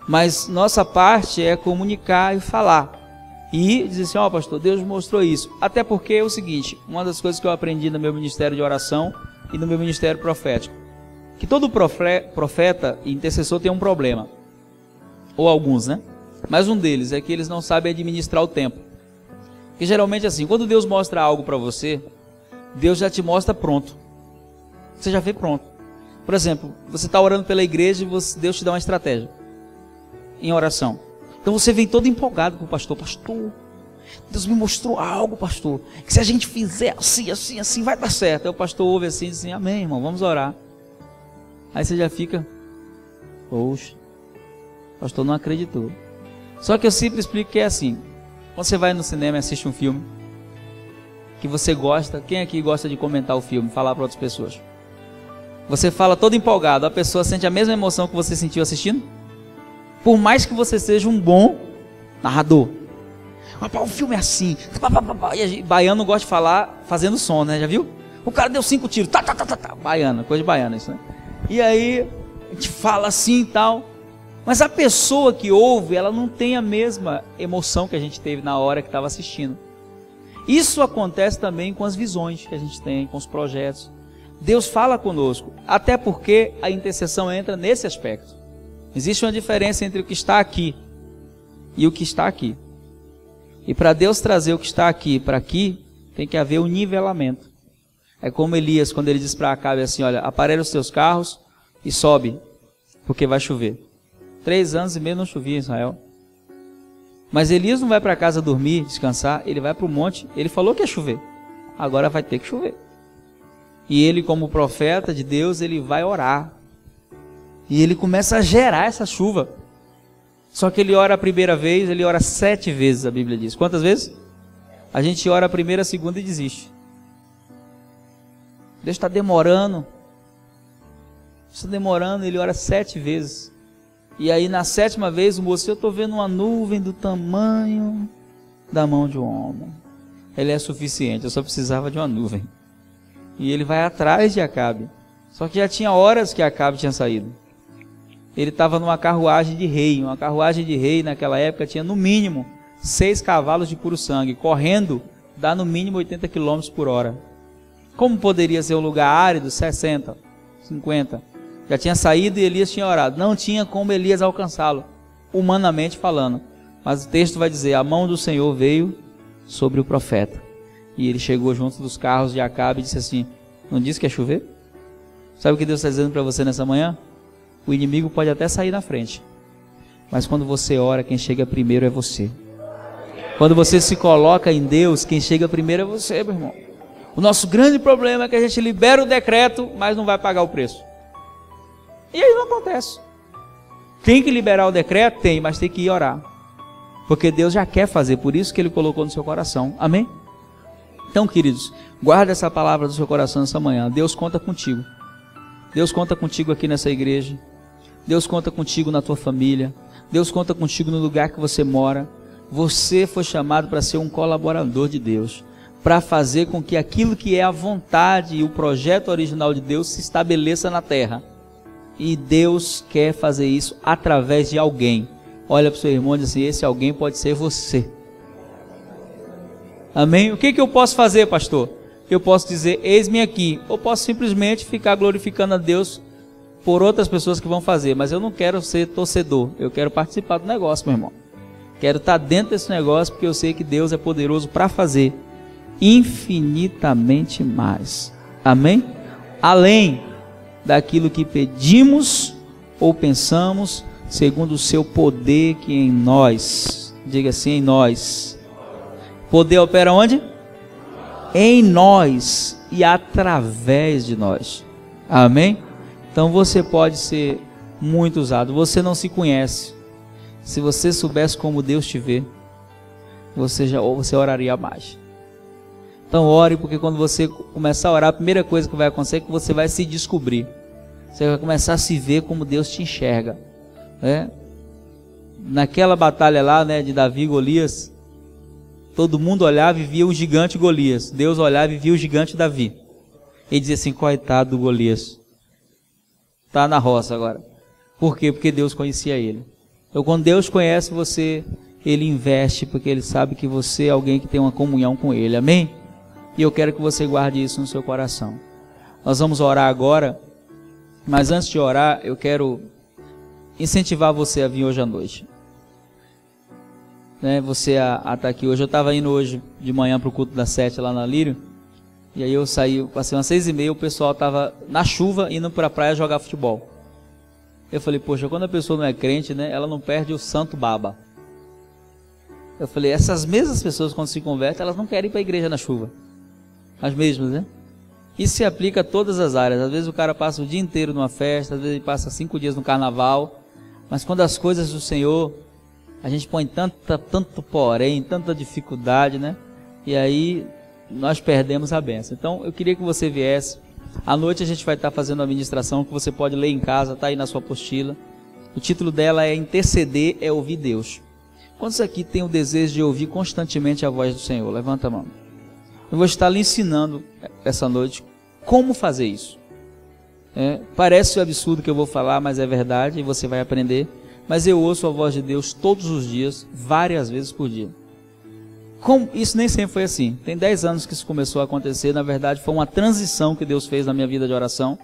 Mas nossa parte é comunicar e falar. E dizer assim: ó, pastor, Deus mostrou isso. Até porque é o seguinte, uma das coisas que eu aprendi no meu ministério de oração e no meu ministério profético, que todo profeta e intercessor tem um problema. Ou alguns, né? Mas um deles é que eles não sabem administrar o tempo. Porque geralmente assim, quando Deus mostra algo para você, Deus já te mostra pronto. Você já vê pronto. Por exemplo, você está orando pela igreja e Deus te dá uma estratégia em oração. Então você vem todo empolgado com o pastor. Pastor, Deus me mostrou algo, pastor, que se a gente fizer assim, assim, assim, vai dar certo. Aí o pastor ouve assim e diz assim: amém, irmão, vamos orar. Aí você já fica: poxa, o pastor não acreditou. Só que eu sempre explico que é assim. Quando você vai no cinema e assiste um filme que você gosta, quem aqui gosta de comentar o filme, falar para outras pessoas? Você fala todo empolgado, a pessoa sente a mesma emoção que você sentiu assistindo? Por mais que você seja um bom narrador. O filme é assim. E baiano gosta de falar fazendo som, né? Já viu? O cara deu 5 tiros. Baiana, coisa de baiana isso, né? E aí, a gente fala assim e tal. Mas a pessoa que ouve, ela não tem a mesma emoção que a gente teve na hora que estava assistindo. Isso acontece também com as visões que a gente tem, com os projetos. Deus fala conosco, até porque a intercessão entra nesse aspecto. Existe uma diferença entre o que está aqui e o que está aqui. E para Deus trazer o que está aqui para aqui, tem que haver um nivelamento. É como Elias, quando ele diz para Acabe assim, olha, aparelha os teus carros e sobe, porque vai chover. 3 anos e meio não chovia em Israel. Mas Elias não vai para casa dormir, descansar, ele vai para o monte, ele falou que ia chover. Agora vai ter que chover. E ele, como profeta de Deus, ele vai orar. E ele começa a gerar essa chuva. Só que ele ora a primeira vez, ele ora 7 vezes, a Bíblia diz. Quantas vezes? A gente ora a primeira, a segunda e desiste. Deus está demorando. Está demorando, ele ora 7 vezes. E aí na 7ª vez o moço, eu estou vendo uma nuvem do tamanho da mão de um homem. Ele é suficiente, eu só precisava de uma nuvem. E ele vai atrás de Acabe. Só que já tinha horas que Acabe tinha saído. Ele estava numa carruagem de rei. Uma carruagem de rei naquela época tinha no mínimo 6 cavalos de puro sangue. Correndo dá no mínimo 80 km por hora. Como poderia ser um lugar árido? 60, 50. Já tinha saído e Elias tinha orado. Não tinha como Elias alcançá-lo, humanamente falando. Mas o texto vai dizer, a mão do Senhor veio sobre o profeta. E ele chegou junto dos carros de Acabe e disse assim, não disse que ia chover? Sabe o que Deus está dizendo para você nessa manhã? O inimigo pode até sair na frente, mas quando você ora, quem chega primeiro é você. Quando você se coloca em Deus, quem chega primeiro é você, meu irmão. O nosso grande problema é que a gente libera o decreto, mas não vai pagar o preço. E aí não acontece. Tem que liberar o decreto? Tem, mas tem que ir orar. Porque Deus já quer fazer, por isso que Ele colocou no seu coração. Amém? Então, queridos, guarda essa palavra do seu coração essa manhã. Deus conta contigo. Deus conta contigo aqui nessa igreja. Deus conta contigo na tua família. Deus conta contigo no lugar que você mora. Você foi chamado para ser um colaborador de Deus, para fazer com que aquilo que é a vontade e o projeto original de Deus se estabeleça na terra. E Deus quer fazer isso através de alguém. Olha para o seu irmão e diz assim, esse alguém pode ser você. Amém? O que eu posso fazer, pastor? Eu posso dizer, eis-me aqui. Ou posso simplesmente ficar glorificando a Deus por outras pessoas que vão fazer. Mas eu não quero ser torcedor. Eu quero participar do negócio, meu irmão. Quero estar dentro desse negócio porque eu sei que Deus é poderoso para fazer infinitamente mais. Amém? Além daquilo que pedimos ou pensamos, segundo o seu poder que em nós. Diga assim, em nós. Poder opera onde? Em nós e através de nós. Amém? Então você pode ser muito usado. Você não se conhece. Se você soubesse como Deus te vê, você oraria mais. Então ore, porque quando você começar a orar, a primeira coisa que vai acontecer é que você vai se descobrir. Você vai começar a se ver como Deus te enxerga. Né? Naquela batalha lá, né, de Davi e Golias, todo mundo olhava e via o gigante Golias. Deus olhava e via o gigante Davi. Ele dizia assim, coitado do Golias. Está na roça agora. Por quê? Porque Deus conhecia ele. Então quando Deus conhece você, Ele investe, porque Ele sabe que você é alguém que tem uma comunhão com Ele. Amém? E eu quero que você guarde isso no seu coração. Nós vamos orar agora, mas antes de orar, eu quero incentivar você a vir hoje à noite. Você a estar aqui hoje. Eu estava indo hoje de manhã para o culto das 7 lá na Lírio. E aí eu saí, passei umas 6h30, o pessoal estava na chuva indo para a praia jogar futebol. Eu falei, poxa, quando a pessoa não é crente, né, ela não perde o santo baba. Eu falei, essas mesmas pessoas quando se convertem, elas não querem ir para a igreja na chuva. As mesmas, né? Isso se aplica a todas as áreas. Às vezes o cara passa o dia inteiro numa festa, às vezes ele passa 5 dias no carnaval. Mas quando as coisas do Senhor A gente põe tanto porém, tanta dificuldade, né? E aí nós perdemos a bênção. Então eu queria que você viesse. À noite a gente vai estar fazendo uma ministração que você pode ler em casa, está aí na sua apostila. O título dela é Interceder é ouvir Deus. Quantos aqui têm o desejo de ouvir constantemente a voz do Senhor? Levanta a mão. Eu vou estar lhe ensinando essa noite como fazer isso. Parece um absurdo que eu vou falar, mas é verdade e você vai aprender. Mas eu ouço a voz de Deus todos os dias, várias vezes por dia. Isso nem sempre foi assim. Tem 10 anos que isso começou a acontecer. Na verdade, foi uma transição que Deus fez na minha vida de oração.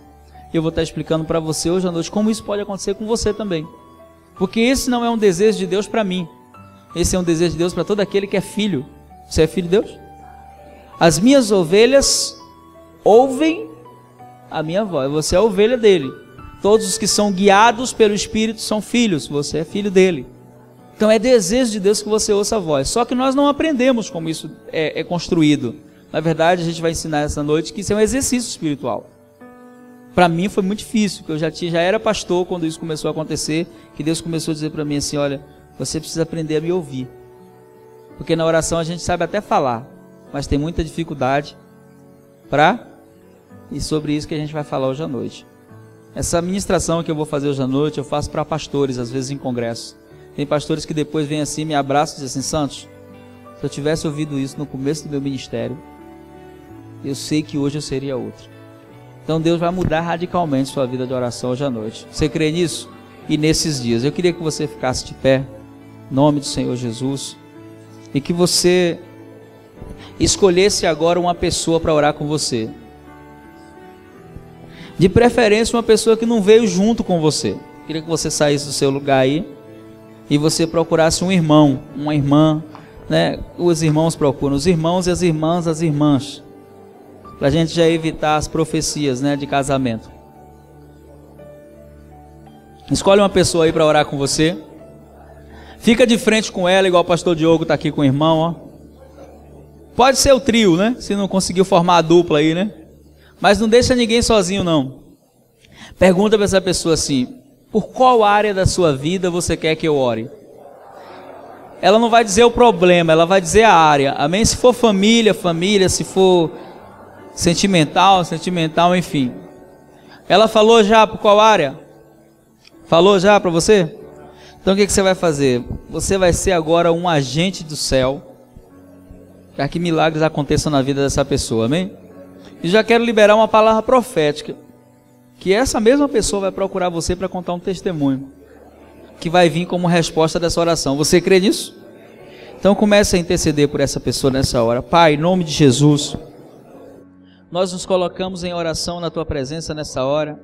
E eu vou estar explicando para você hoje à noite como isso pode acontecer com você também. Porque esse não é um desejo de Deus para mim. Esse é um desejo de Deus para todo aquele que é filho. Você é filho de Deus? As minhas ovelhas ouvem a minha voz. Você é a ovelha dele. Todos os que são guiados pelo Espírito são filhos. Você é filho dele. Então é desejo de Deus que você ouça a voz. Só que nós não aprendemos como isso é construído. Na verdade, a gente vai ensinar essa noite que isso é um exercício espiritual. Para mim foi muito difícil, porque eu já era pastor quando isso começou a acontecer, que Deus começou a dizer para mim assim, olha, você precisa aprender a me ouvir. Porque na oração a gente sabe até falar, mas tem muita dificuldade e sobre isso que a gente vai falar hoje à noite. Essa ministração que eu vou fazer hoje à noite, eu faço para pastores, às vezes em congresso. Tem pastores que depois vêm assim, me abraçam e dizem assim, Santos, se eu tivesse ouvido isso no começo do meu ministério, eu sei que hoje eu seria outro. Então Deus vai mudar radicalmente sua vida de oração hoje à noite. Você crê nisso? E nesses dias, eu queria que você ficasse de pé, em nome do Senhor Jesus, e que você escolhesse agora uma pessoa para orar com você. De preferência uma pessoa que não veio junto com você. Eu queria que você saísse do seu lugar aí e você procurasse um irmão, uma irmã, né? Os irmãos procuram, os irmãos e as irmãs, para a gente já evitar as profecias, né, de casamento. Escolhe uma pessoa aí para orar com você. Fica de frente com ela, igual o pastor Diogo está aqui com o irmão, ó. Pode ser o trio, né? Se não conseguiu formar a dupla aí, né? Mas não deixa ninguém sozinho, não. Pergunta para essa pessoa assim, por qual área da sua vida você quer que eu ore? Ela não vai dizer o problema, ela vai dizer a área. Amém? Se for família, se for sentimental, enfim. Ela falou já por qual área? Falou já para você? Então o que você vai fazer? Você vai ser agora um agente do céu, para que milagres aconteçam na vida dessa pessoa, amém? E já quero liberar uma palavra profética, que essa mesma pessoa vai procurar você para contar um testemunho, que vai vir como resposta dessa oração. Você crê nisso? Então comece a interceder por essa pessoa nessa hora. Pai, em nome de Jesus, nós nos colocamos em oração na Tua presença nessa hora.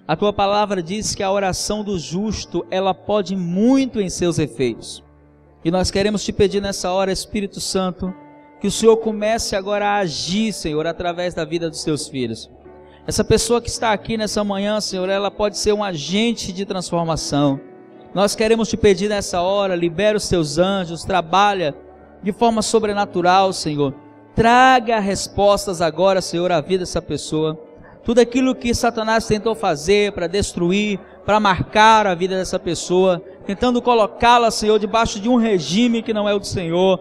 A Tua palavra diz que a oração do justo, ela pode muito em seus efeitos. E nós queremos Te pedir nessa hora, Espírito Santo, que o Senhor comece agora a agir, Senhor, através da vida dos Teus filhos. Essa pessoa que está aqui nessa manhã, Senhor, ela pode ser um agente de transformação. Nós queremos Te pedir nessa hora, libera os Teus anjos, trabalha de forma sobrenatural, Senhor. Traga respostas agora, Senhor, à vida dessa pessoa. Tudo aquilo que Satanás tentou fazer para destruir, para marcar a vida dessa pessoa, tentando colocá-la, Senhor, debaixo de um regime que não é o do Senhor,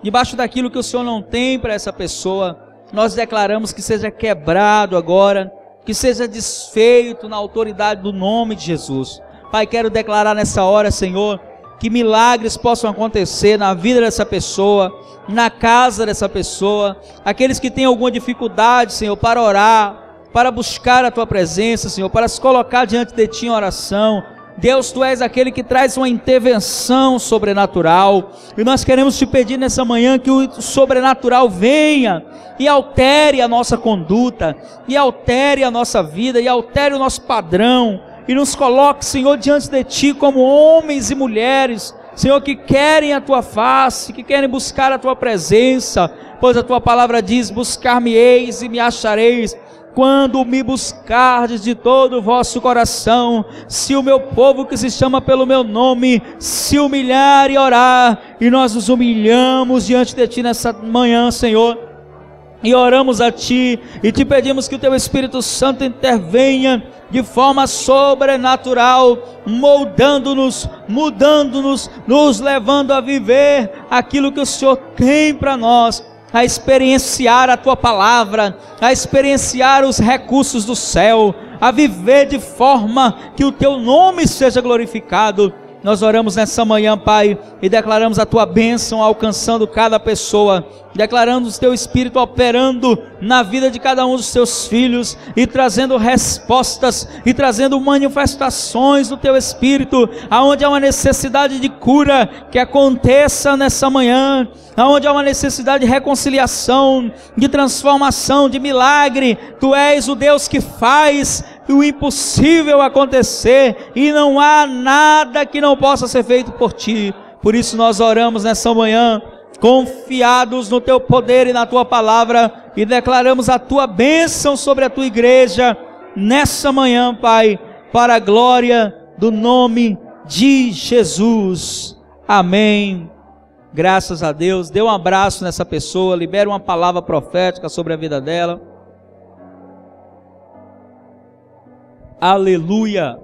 debaixo daquilo que o Senhor não tem para essa pessoa, nós declaramos que seja quebrado agora, que seja desfeito na autoridade do nome de Jesus. Pai, quero declarar nessa hora, Senhor, que milagres possam acontecer na vida dessa pessoa, na casa dessa pessoa, aqueles que têm alguma dificuldade, Senhor, para orar, para buscar a Tua presença, Senhor, para se colocar diante de Ti em oração. Deus, Tu és aquele que traz uma intervenção sobrenatural, e nós queremos Te pedir nessa manhã que o sobrenatural venha e altere a nossa conduta, e altere a nossa vida, e altere o nosso padrão, e nos coloque, Senhor, diante de Ti como homens e mulheres, Senhor, que querem a Tua face, que querem buscar a Tua presença, pois a Tua palavra diz, buscar-me-eis e me achareis, quando me buscardes de todo o vosso coração. Se o meu povo que se chama pelo meu nome se humilhar e orar, e nós nos humilhamos diante de Ti nessa manhã, Senhor, e oramos a Ti, e Te pedimos que o Teu Espírito Santo intervenha de forma sobrenatural, moldando-nos, mudando-nos, nos levando a viver aquilo que o Senhor tem para nós, a experienciar a Tua palavra, a experienciar os recursos do céu, a viver de forma que o Teu nome seja glorificado. Nós oramos nessa manhã, Pai, e declaramos a Tua bênção alcançando cada pessoa, declaramos o Teu Espírito operando na vida de cada um dos Teus filhos, e trazendo respostas, e trazendo manifestações do Teu Espírito, aonde há uma necessidade de cura, que aconteça nessa manhã, aonde há uma necessidade de reconciliação, de transformação, de milagre. Tu és o Deus que faz o impossível acontecer, e não há nada que não possa ser feito por Ti. Por isso nós oramos nessa manhã, confiados no Teu poder e na Tua palavra, e declaramos a Tua bênção sobre a Tua igreja nessa manhã, Pai, para a glória do nome de Jesus. Amém. Graças a Deus. Dê um abraço nessa pessoa, libera uma palavra profética sobre a vida dela. Aleluia.